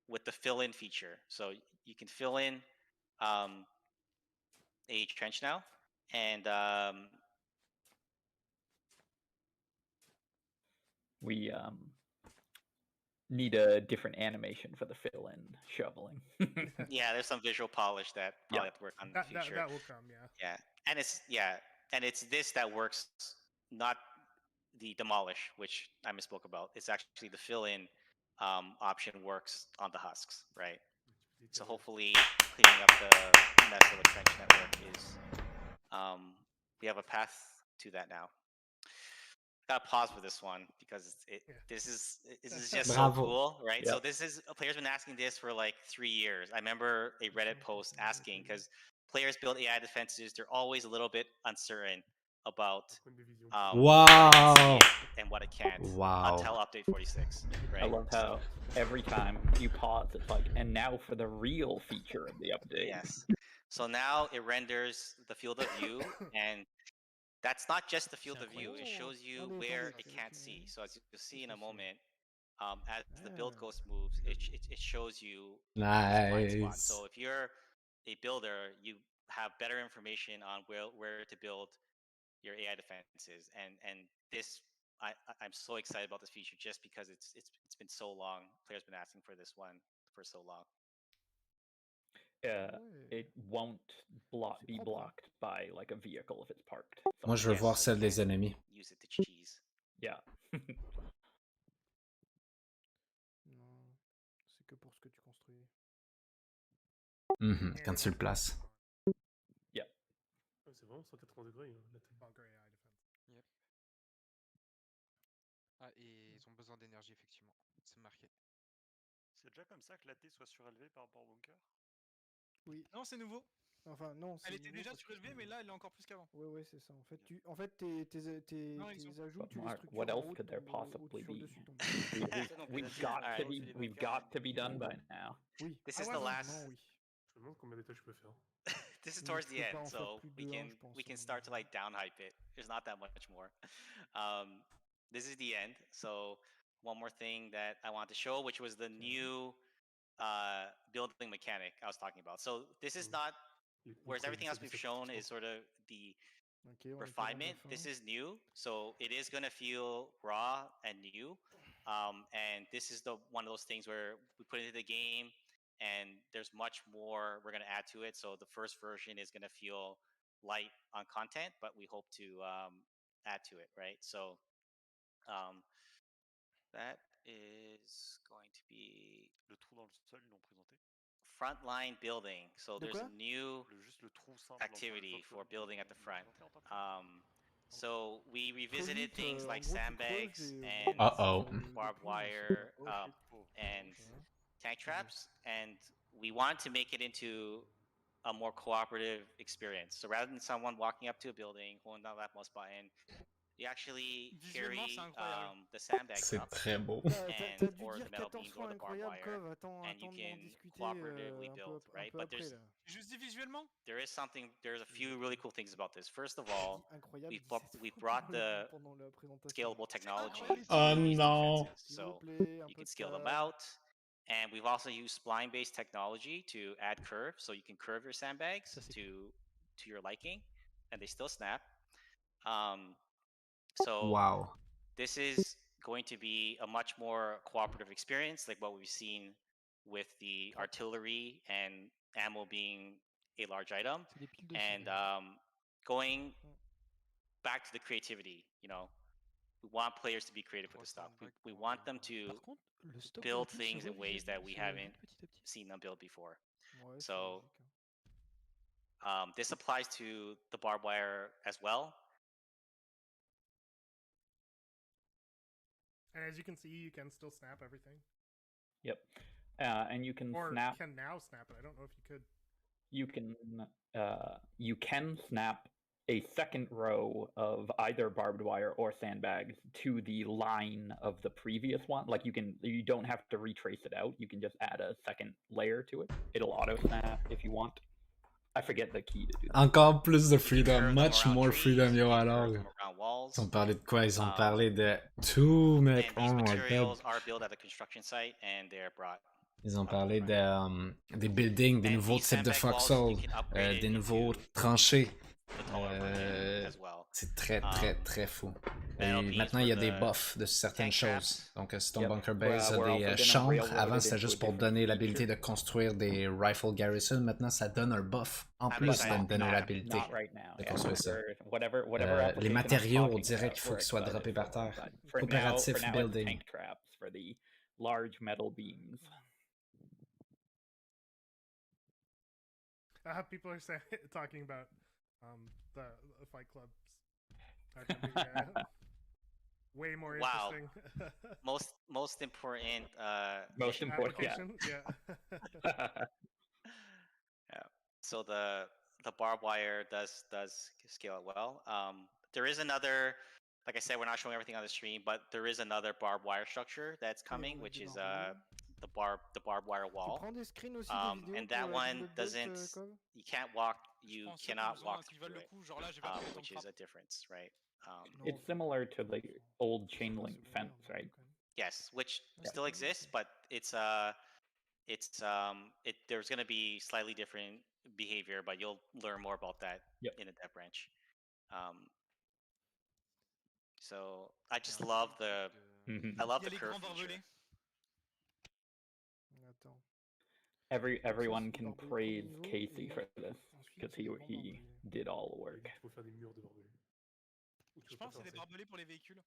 with the fill-in feature. So you can fill in a trench now, and we need a different animation for the fill-in shoveling. Yeah, there's some visual polish that probably have to work on in the future. That will come, yeah. Yeah, and it's this that works, not the demolish, which I misspoke about. It's actually the fill-in option works on the husks, right? So hopefully cleaning up the mess of the trench network is, we have a path to that now. Gotta pause for this one because this is just so cool, right? Yep. So this is, players been asking this for like 3 years. I remember a Reddit post asking, because players build AI defenses, they're always a little bit uncertain about wow, and what it can't until update 46. Right? I love how every time you pause, it's like, and now for the real feature of the update. Yes. So now it renders the field of view, and that's not just the field of view. It shows you where it can't see. So as you'll see in a moment, as the build ghost moves, it shows you blind spots. So if you're a builder, you have better information on where to build your AI defenses. And this, I'm so excited about this feature just because it's been so long. Players been asking for this one for so long. It won't be blocked by like a vehicle if it's parked. Moi, je veux voir celle des ennemis. Use it to cheese. Yeah. Non, c'est que pour ce que tu construis. Quand tu le places. Yeah. C'est vraiment 180 degrés. Yep. Ah, et ils ont besoin d'énergie, effectivement. C'est marqué. C'est déjà comme ça que la T soit surélevée par rapport au bunker? Oui. Non, c'est nouveau. Enfin, non. Elle était déjà surélevée, mais là, elle est encore plus qu'avant. Ouais, ouais, c'est ça. En fait, tes ajouts, tu les structures what en else haut, could there sur le possibly be? dessus, ton We've got to be done by now. Oui. This is the last. Oui. Je me demande combien d'étages je peux faire. This is towards the end, so we can start to like down hype it. There's not that much more. This is the end. So one more thing that I want to show, which was the new building mechanic I was talking about. So this is not, whereas everything else we've shown is sort of the refinement. This is new, so it is gonna feel raw and new. And this is one of those things where we put it into the game, and there's much more we're gonna add to it. So the first version is gonna feel light on content, but we hope to add to it, right? So that is going to be le trou dans le sol, ils l'ont présenté. Frontline building. So there's a new activity for building at the front. So we revisited things like sandbags and barbed wire and tank traps, and we want to make it into a more cooperative experience. So rather than someone walking up to a building, holding down that mouse button, you actually carry the sandbags up and, or the metal beams or the barbed wire, and you can cooperatively build, right? But there's a few really cool things about this. First of all, we brought the scalable technology. Oh no! So you can scale them out. And we've also used spline-based technology to add curve, so you can curve your sandbags to your liking, and they still snap. So wow, this is going to be a much more cooperative experience, like what we've seen with the artillery and ammo being a large item. And going back to the creativity, you know, we want players to be creative with the stuff. We want them to build things in ways that we haven't seen them build before. So this applies to the barbed wire as well. And as you can see, you can still snap everything. Yep. And you can snap. You can now snap it. I don't know if you could. You can snap a second row of either barbed wire or sandbags to the line of the previous one. Like you don't have to retrace it out. You can just add a second layer to it. It'll auto snap if you want. I forget the key to do that. Encore plus de freedom, much more freedom, yo, alors. Ils ont parlé de quoi? Ils ont parlé de tout, mec. Oh my god. Ils ont parlé des buildings, des nouveaux types de foxhole, des nouveaux tranchées. C'est très très très fou. Et maintenant il y a des buffs de certaines choses. Donc si ton bunker base a des chambres, avant c'était juste pour donner l'habilité de construire des rifle garrison, maintenant ça donne un buff en plus de donner l'habilité de construire ça. Les matériaux, on dirait qu'il faut qu'ils soient droppés par terre. Coopératif building. large metal beams. People are talking about the Fight Clubs are gonna be way more interesting. most important. Most important. Yeah. Yeah. So the barbed wire does scale it well. There is another. Like I said, we're not showing everything on the stream, but there is another barbed wire structure that's coming, which is the barbed wire wall. And that one doesn't. You can't walk. You cannot walk through it, which is a difference, right? It's similar to the old chain link fence, right? Yes, which still exists, but it's there's going to be slightly different behavior, but you'll learn more about that in a dev branch. So I just love the curve feature. Everyone can praise Casey for this because he did all the work. Je pense que c'est des barbelés pour les véhicules.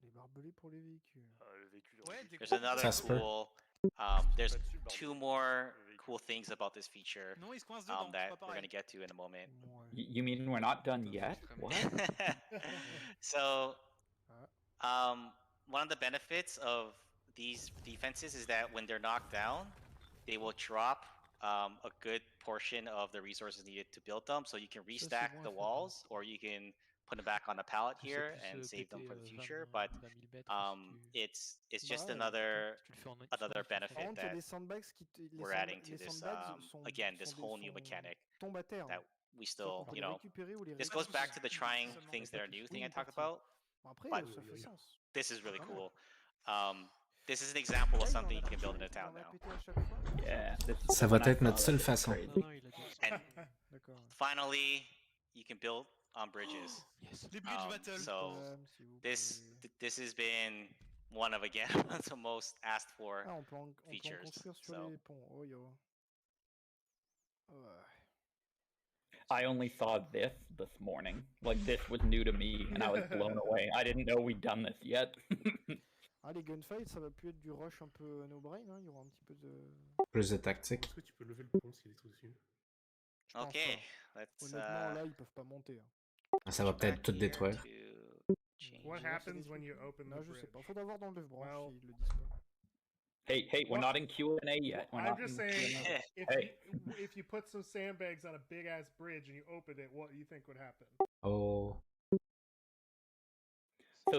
Les barbelés pour les véhicules. Ouais, there's another cool. There's two more cool things about this feature that we're gonna get to in a moment. You mean we're not done yet? What? So, one of the benefits of these defenses is that when they're knocked down, they will drop a good portion of the resources needed to build them. So you can restack the walls, or you can put them back on a pallet here and save them for the future. But it's just another benefit that we're adding to this again, this whole new mechanic that we still, this goes back to the trying things that are new thing I talked about, but this is really cool. This is an example of something you can build in a town now. Yeah, Ça va être notre seule façon. And finally, you can build on bridges. So this has been one of the most asked for features. So. I only saw this morning. Like, this was new to me, and I was blown away. I didn't know we'd done this yet. Les gunfights, ça va plus être du rush un peu no brain, hein. Il y aura un petit peu de. Plus de tactique. Est-ce que tu peux lever le pont s'il y a des trucs dessus? Ok, honnêtement, là, ils peuvent pas monter. Hein. Ça va peut-être tout détruire. What happens when you open the bridge? Je sais pas. Faut d'abord dans le branche, ils le disent pas. Hey, we're not in Q&A yet. I'm just saying, if you put some sandbags on a big ass bridge and you open it, what do you think would happen? Oh.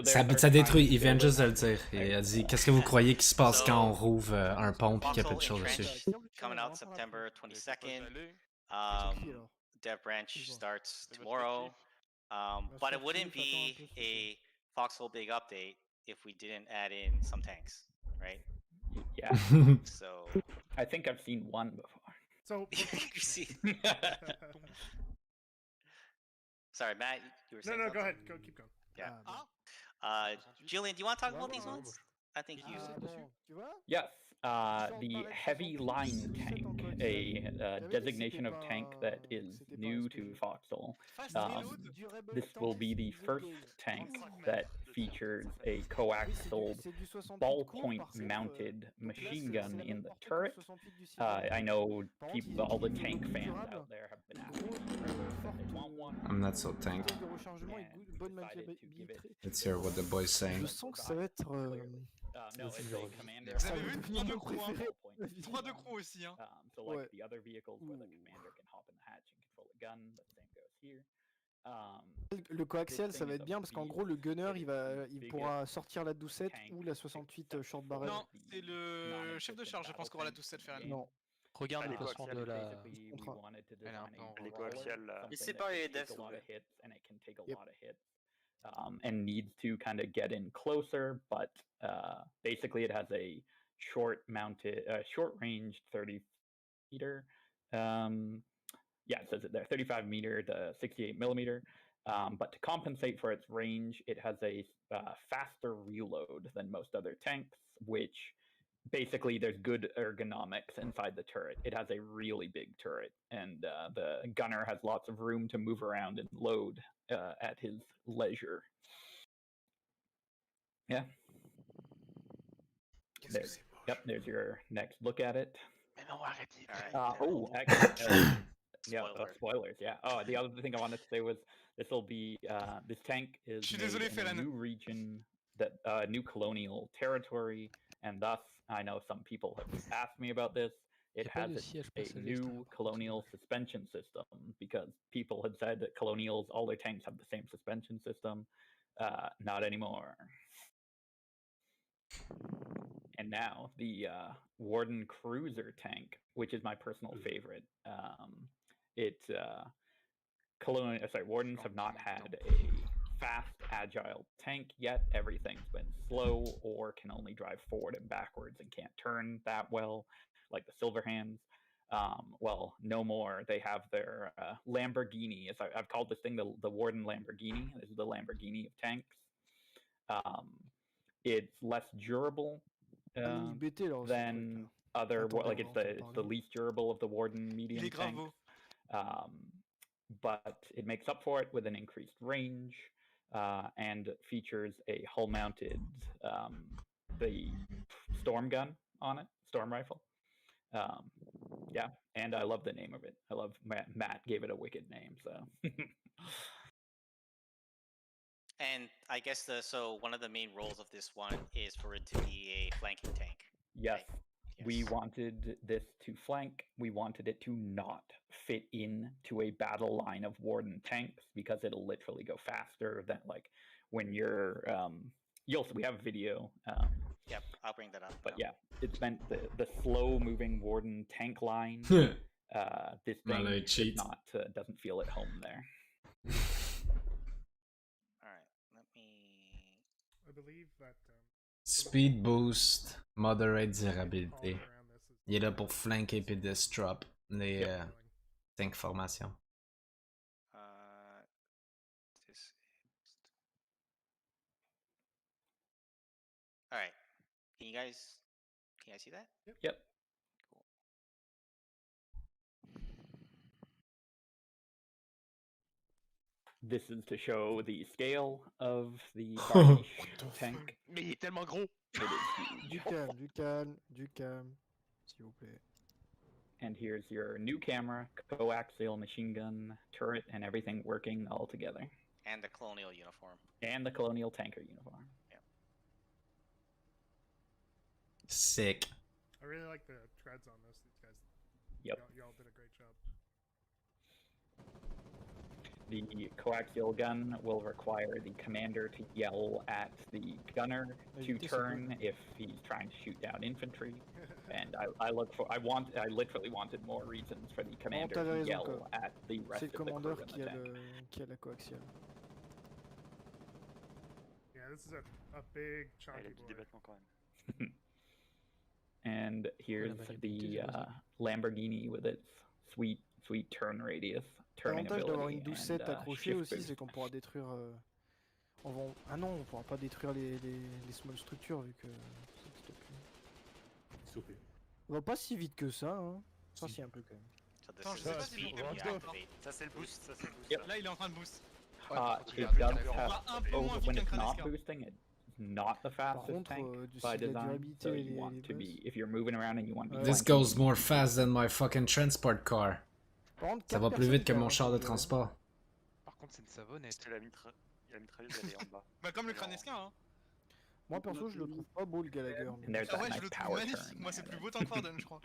Ça détruit, il vient juste de le dire. Il a dit, qu'est-ce que vous croyez qui se passe quand on rouvre un pont et qu'il y a peu de choses dessus? Coming out September 22nd. Dev branch starts tomorrow. But it wouldn't be a Foxhole big update if we didn't add in some tanks, right? Yeah. So I think I've seen one before. So you see. Sorry, Matt, you were saying No, go ahead. Keep going. Yeah. Julian, do you want to talk about these ones? I think you. Yes. The heavy line tank, a designation of tank that is new to Foxhole. This will be the first tank that features a coaxial ballpoint-mounted machine gun in the turret. I know all the tank fans out there have been asking if they want one. I'm not so tank. Let's hear what the boy's saying. Je sens que ça va être. No, it's a commander. Vous avez vu 3 de crew, hein. 3 de crew aussi, hein. So like the other vehicles where the commander can hop in the hatch and control a gun, the same goes here. Le coaxial, ça va être bien parce qu'en gros, le gunner, il pourra sortir la 12-7 ou la 68 short barrel. Non, c'est le chef de charge, je pense qu'on aura la 12-7 faire. Non. Regarde le placement de la. Les coaxiales. Il sépare les devs. And needs to kind of get in closer, but basically it has a short range 30 meter. Yeah, it says it there, 35 meter to 68 millimeter. But to compensate for its range, it has a faster reload than most other tanks, which basically there's good ergonomics inside the turret. It has a really big turret, and the gunner has lots of room to move around and load at his leisure. Yeah. Yep, there's your next look at it. Mais non, arrêtez. Actually, yeah, spoilers. Yeah. Oh, the other thing I wanted to say was this will be this tank is Je suis made désolé, in a Ferran. new region, that new colonial territory, and thus I know some people have asked me about this. It has a new colonial suspension system because people had said that colonials, all their tanks have the same suspension system. Not anymore. And now the Warden Cruiser tank, which is my personal favorite. Wardens have not had a fast, agile tank yet. Everything's been slow or can only drive forward and backwards and can't turn that well, like the Silverhands. Well, no more. They have their Lamborghini. I've called this thing the Warden Lamborghini. This is the Lamborghini of tanks. It's less durable than other, like it's the least durable of the Warden medium tanks. But it makes up for it with an increased range and features a hull-mounted the storm gun on it, storm rifle. Yeah, and I love the name of it. I love Matt gave it a wicked name, so. And I guess so one of the main roles of this one is for it to be a flanking tank. Yes. Right? Yes. We wanted this to flank. We wanted it to not fit into a battle line of Warden tanks because it'll literally go faster than like when you're. We have a video. Yep, I'll bring that up. But yeah, it's meant the slow-moving Warden tank line. This thing doesn't feel at home there. I believe that. Speed boost, moderate durabilité. Il est là pour flanker et disrupt les tank formations. All right, can you guys see that? Yep. Cool. This is to show the scale of the varnish tank. Mais il est tellement gros. It is huge. Du calme, s'il vous plaît. And here's your new camera, coaxial machine gun, turret, and everything working all together. And the colonial uniform. And the colonial tanker uniform. Yeah. Sick. I really like the treads on this. These guys. Yep. Y'all did a great job. The coaxial gun will require the commander to yell at the gunner to turn if he's trying to shoot down infantry. And I literally wanted more reasons for the commander to yell at the rest of the crew in the tank. Qui a la coaxiale. Yeah, this is a big chunky boy. And here's the Lamborghini with its sweet turn radius. L'avantage d'avoir une 12-7 accrochée aussi, c'est qu'on pourra détruire. Ah non, on pourra pas détruire les small structures vu que. On va pas si vite que ça, hein. Enfin, si un peu quand même. Attends, je sais pas si Ça c'est le boost, Yep. Là il est en train de boost. It does have, when it's not boosting, it's not the fastest tank by design. So you want to be, if you're moving around and you want to be. This goes more fast than my fucking transport car. Ça va plus vite que mon char de transport. Par contre, c'est une savonnette. La mitrailleuse elle est en bas. Bah comme le Kraneskin hein. Moi perso je le trouve pas beau le Gallagher. Ah ouais, je le trouve magnifique. Moi c'est plus beau tant que Forden je crois.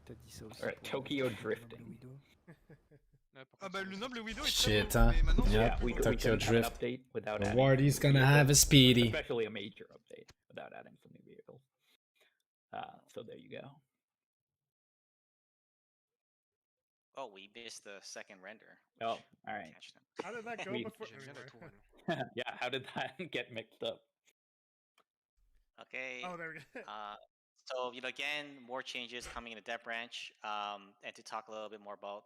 T'as dit ça aussi. Tokyo drifting. Ah bah le noble Widow est Shit, très beau, mais maintenant yeah, we Tokyo can Drift. update without The adding Wardy's gonna have a speedy. especially a major update without adding some new vehicles. So there you go. Oh, we missed the second render. Oh, all right. How did that go before? Yeah, how did that get mixed up? Okay. Oh, there we go. So again, more changes coming in the dev branch, and to talk a little bit more about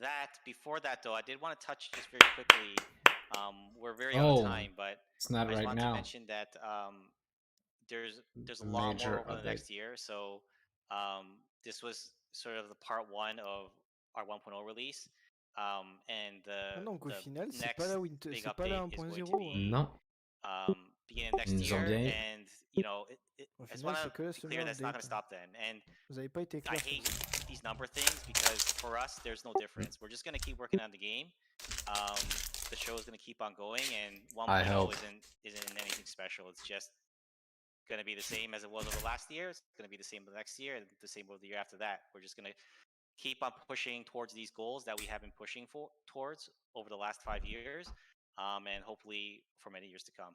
that. Before that, though, I did want to touch just very quickly. We're very out of time, but it's not I just right wanted now. to mention that there's a lot more over the next year. So this was sort of the part 1 of our 1.0 release, and the Donc au final, c'est next pas la big c'est pas la update is going to 1.0. be Non. beginning of next year, and you know, I just want to be clear that's not going to stop then. And I hate these number things because for us, there's no difference. We're just going to keep working on the game. The show is going to keep on going, and 1.0 isn't anything special. It's just going to be the same as it was over last year. It's going to be the same the next year, and the same over the year after that. We're just going to keep on pushing towards these goals that we have been pushing towards over the last 5 years, and hopefully for many years to come.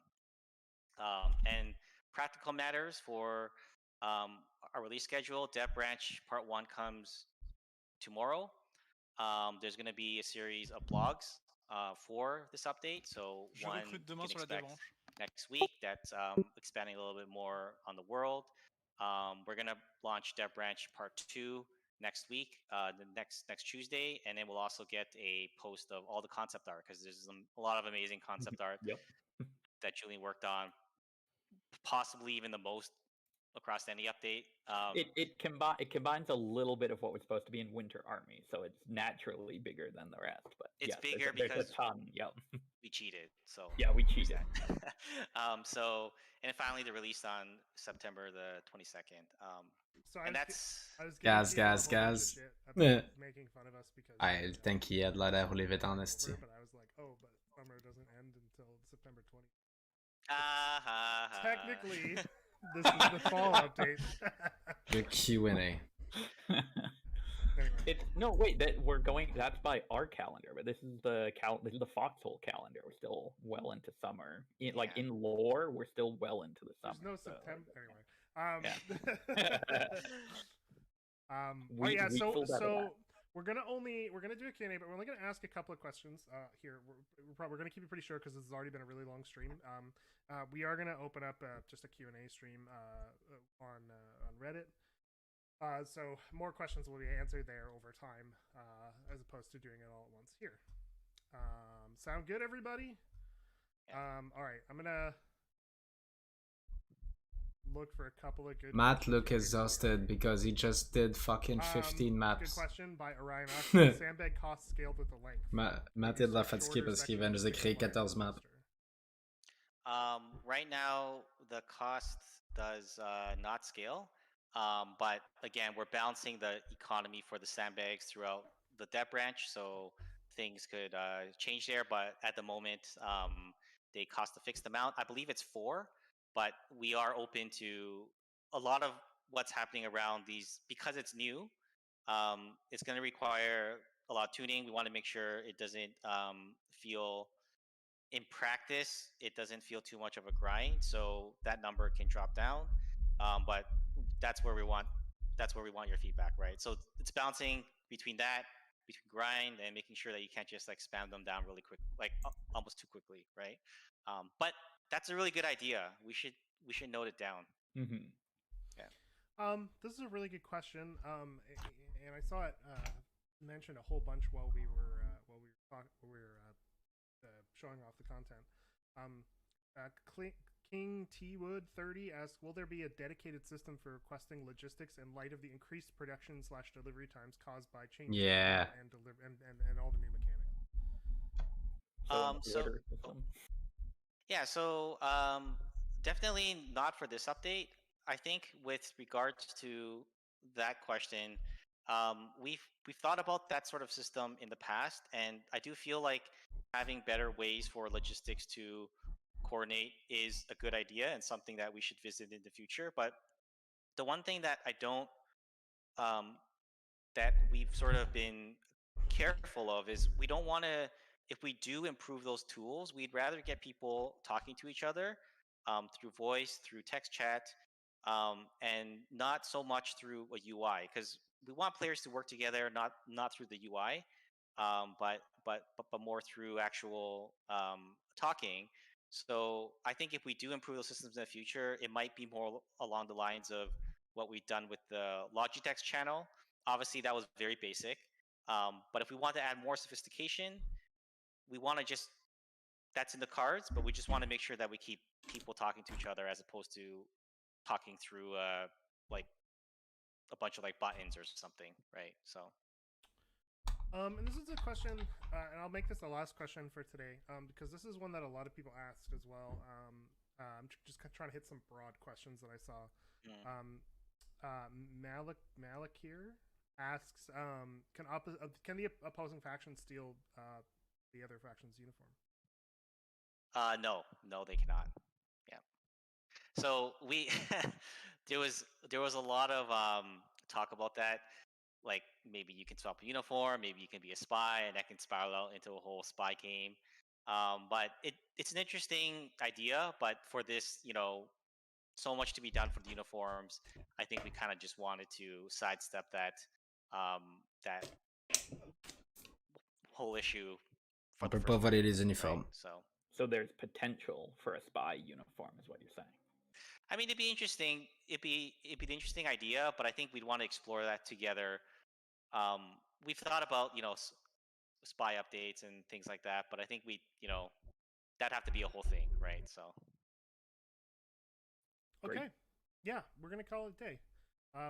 And practical matters for our release schedule. Dev Branch Part 1 comes tomorrow. There's going to be a series of blogs for this update. So one you can expect next week. That's expanding a little bit more on the world. We're going to launch Dev Branch Part 2 next week, the next Tuesday, and then we'll also get a post of all the concept art because there's a lot of amazing concept art that Julian worked on, possibly even the most across any update. It combines a little bit of what was supposed to be in Winter Army, so it's naturally bigger than the rest. But it's yes, bigger there's because a ton. We cheated. So yeah, we cheated. So and finally the release on September the 22nd. And that's Gaz. Making fun of us because il t'inquiète de l'air ou les vêtements en esti. But I was like, oh, but summer doesn't end until September 20th. Technically, this is the fall update. The Q&A. It's no wait that we're going. That's by our calendar, but this is the Foxhole calendar. We're still well into summer. Like in lore, we're still well into the summer. There's no September anyway. So we're gonna do a Q&A, but we're only gonna ask a couple of questions here. We're gonna keep it pretty short because this has already been a really long stream. We are gonna open up just a Q&A stream on Reddit. So more questions will be answered there over time, as opposed to doing it all at once here. Sound good, everybody? All right, I'm gonna look for a couple of good. Matt look exhausted because he just did fucking 15 maps. Good question by Orion. Sandbag cost scaled with the length. Matt est de la fatigué parce qu'il vient de créer 14 maps. Right now, the cost does not scale. But again, we're balancing the economy for the sandbags throughout the Dev Branch, so things could change there. But at the moment, they cost a fixed amount. I believe it's 4, but we are open to a lot of what's happening around these because it's new. It's going to require a lot of tuning. We want to make sure it doesn't feel, in practice, it doesn't feel too much of a grind, so that number can drop down. But that's where we want your feedback, right? So it's balancing between grind and making sure that you can't just like spam them down really quick, like almost too quickly, right? But that's a really good idea. We should note it down. Mm-hmm. Yeah. This is a really good question. And I saw it mentioned a whole bunch while we were showing off the content. King T Wood 30 asks, will there be a dedicated system for requesting logistics in light of the increased production/delivery times caused by changes and all the new mechanics? So definitely not for this update. I think with regards to that question, we've thought about that sort of system in the past, and I do feel like having better ways for logistics to coordinate is a good idea and something that we should visit in the future. But the one thing that I don't that we've sort of been careful of is we don't want to, if we do improve those tools, we'd rather get people talking to each other through voice, through text chat, and not so much through a UI, because we want players to work together, not through the UI, but more through actual talking. So I think if we do improve those systems in the future, it might be more along the lines of what we've done with the Logitech channel. Obviously, that was very basic. But if we want to add more sophistication, we want to just, that's in the cards, but we just want to make sure that we keep people talking to each other as opposed to talking through like a bunch of like buttons or something, right? So. And this is a question, and I'll make this the last question for today, because this is one that a lot of people asked as well. I'm just trying to hit some broad questions that I saw. Malakir asks, can the opposing faction steal the other faction's uniform? No, they cannot. Yeah. So we there was a lot of talk about that. Like maybe you can swap a uniform, maybe you can be a spy, and that can spiral out into a whole spy game. But it's an interesting idea. But for this, so much to be done for the uniforms, I think we kind of just wanted to sidestep that that whole issue. On peut pas voler les uniformes. Right? So there's potential for a spy uniform, is what you're saying. I mean, it'd be interesting. It'd be an interesting idea, but I think we'd want to explore that together. We've thought about spy updates and things like that, but I think that'd have to be a whole thing, right? So. Okay. Great. Yeah, we're gonna call it a day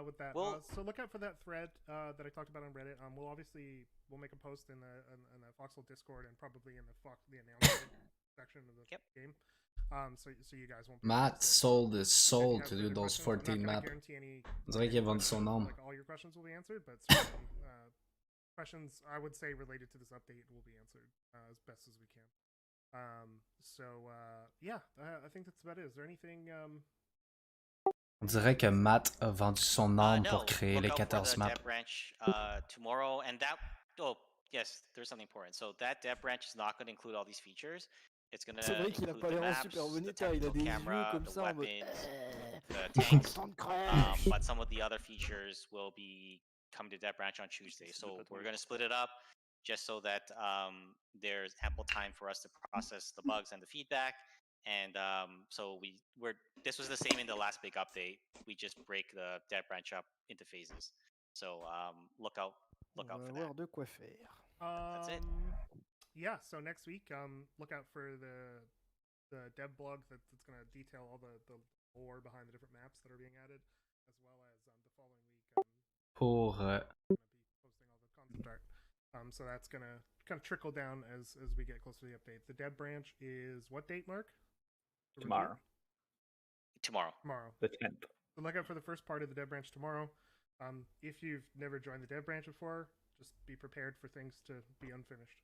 with that. So look out for that thread that I talked about on Reddit. We'll make a post in the Foxhole Discord and probably in the announcement section of the game. So you guys won't. Matt sold his soul to do those 14 maps. On dirait qu'il a vendu son âme. Like all your questions will be answered, but questions I would say related to this update will be answered as best as we can. Yeah, I think that's about it. Is there anything? On dirait que Matt a vendu son âme pour créer les 14 maps. Dev branch tomorrow, and that. Oh yes, there's something important. So that dev branch is not going to include all these features. It's going to include the maps, the technical camera, the weapons, the tanks. But some of the other features will be coming to dev branch on Tuesday. So we're going to split it up just so that there's ample time for us to process the bugs and the feedback. And so this was the same in the last big update. We just break the dev branch up into phases. So look out for that. De quoi faire. That's it. Yeah, so next week, look out for the dev blog that's going to detail all the lore behind the different maps that are being added, as well as the following week. Pour going to be posting all the concept art. So that's going to kind of trickle down as we get closer to the update. The dev branch is what date, Mark? Tomorrow. The 10th. So look out for the first part of the dev branch tomorrow. If you've never joined the dev branch before, just be prepared for things to be unfinished.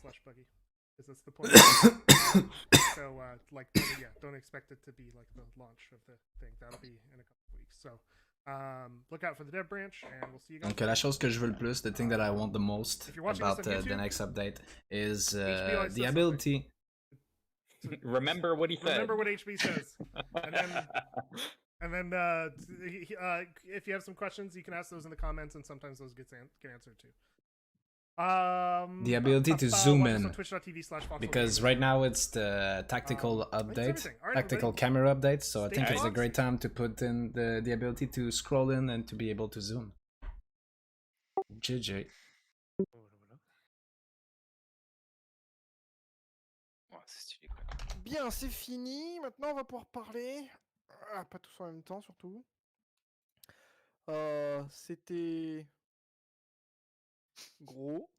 / buggy, because that's the point. So don't expect it to be like the launch of the thing. That'll be in a couple of weeks. So look out for the dev branch, and we'll see you guys. Donc la chose que je veux le plus, the thing that I want the most about the next update is the ability. Remember what he said. Remember what HB says. And then if you have some questions, you can ask those in the comments, and sometimes those get answered too. The ability to zoom in, because right now it's the tactical update, tactical camera update, so I think it's a great time to put in the ability to scroll in and to be able to zoom. GG. Bien, c'est fini. Maintenant, on va pouvoir parler. Pas tous en même temps, surtout. C'était gros.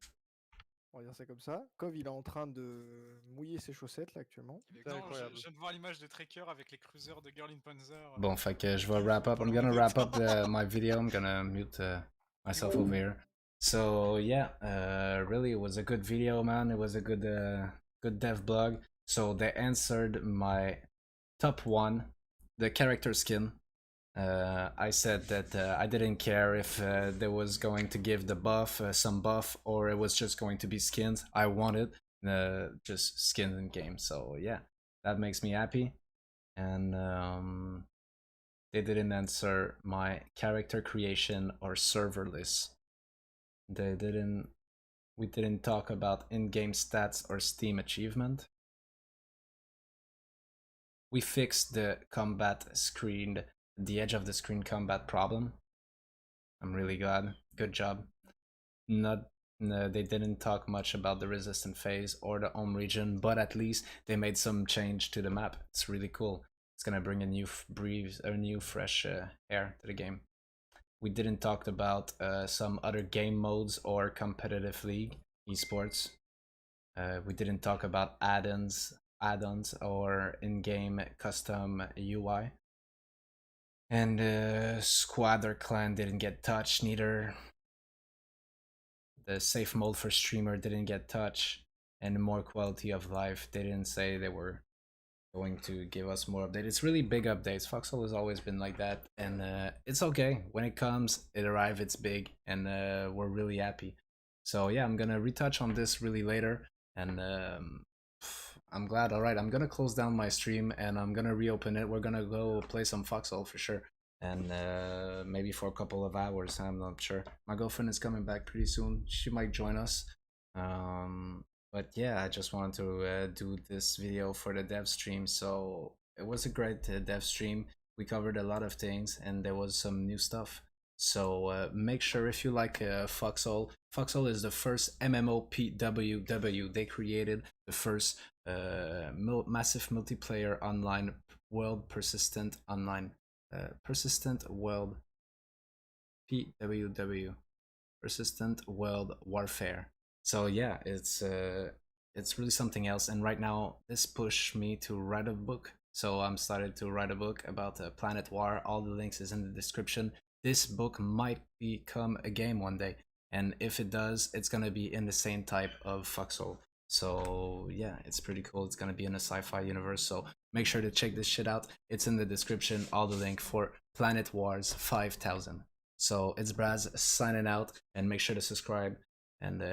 On va dire ça comme ça. Cov, il est en train de mouiller ses chaussettes là actuellement. C'est incroyable. Je viens de voir l'image de Tracker avec les cruisers de Girl in Panzer. Bon, fait que je vais wrap up. I'm gonna wrap up my video. I'm gonna mute myself over here. So yeah, really it was a good video, man. It was a good dev blog. So they answered my top one, the character skin. I said that I didn't care if they was going to give the buff, some buff, or it was just going to be skins. I wanted just skins in game. So yeah, that makes me happy. And they didn't answer my character creation or serverless. We didn't talk about in-game stats or Steam achievement. We fixed the combat screen, the edge of the screen combat problem. I'm really glad. Good job. They didn't talk much about the resistant phase or the home region, but at least they made some change to the map. It's really cool. It's gonna bring a new breeze, a new fresh air to the game. We didn't talk about some other game modes or competitive league esports. We didn't talk about add-ins add-ons or in-game custom UI. And squad or clan didn't get touched neither. The safe mode for streamer didn't get touched, and more quality of life, they didn't say they were going to give us more updates. It's really big updates. Foxhole has always been like that, and it's okay. When it comes, it arrives, it's big, and we're really happy. So yeah, I'm gonna retouch on this really later, and I'm glad. Alright, I'm gonna close down my stream, and I'm gonna reopen it. We're gonna go play some Foxhole for sure, and maybe for a couple of hours, I'm not sure. My girlfriend is coming back pretty soon. She might join us. But yeah, I just wanted to do this video for the dev stream. So it was a great dev stream. We covered a lot of things, and there was some new stuff. So make sure, if you like Foxhole, Foxhole is the first MMOPWW. They created the first massive multiplayer online world persistent online persistent world PWW, persistent world warfare. So yeah, it's really something else. And right now, this pushed me to write a book. So I'm started to write a book about Planet War. All the links is in the description. This book might become a game one day, and if it does, it's gonna be in the same type of Foxhole. So yeah, it's pretty cool. It's gonna be in a sci-fi universe, so make sure to check this shit out. It's in the description, all the link for Planet Wars 5000. So it's Braz signing out, and make sure to subscribe, and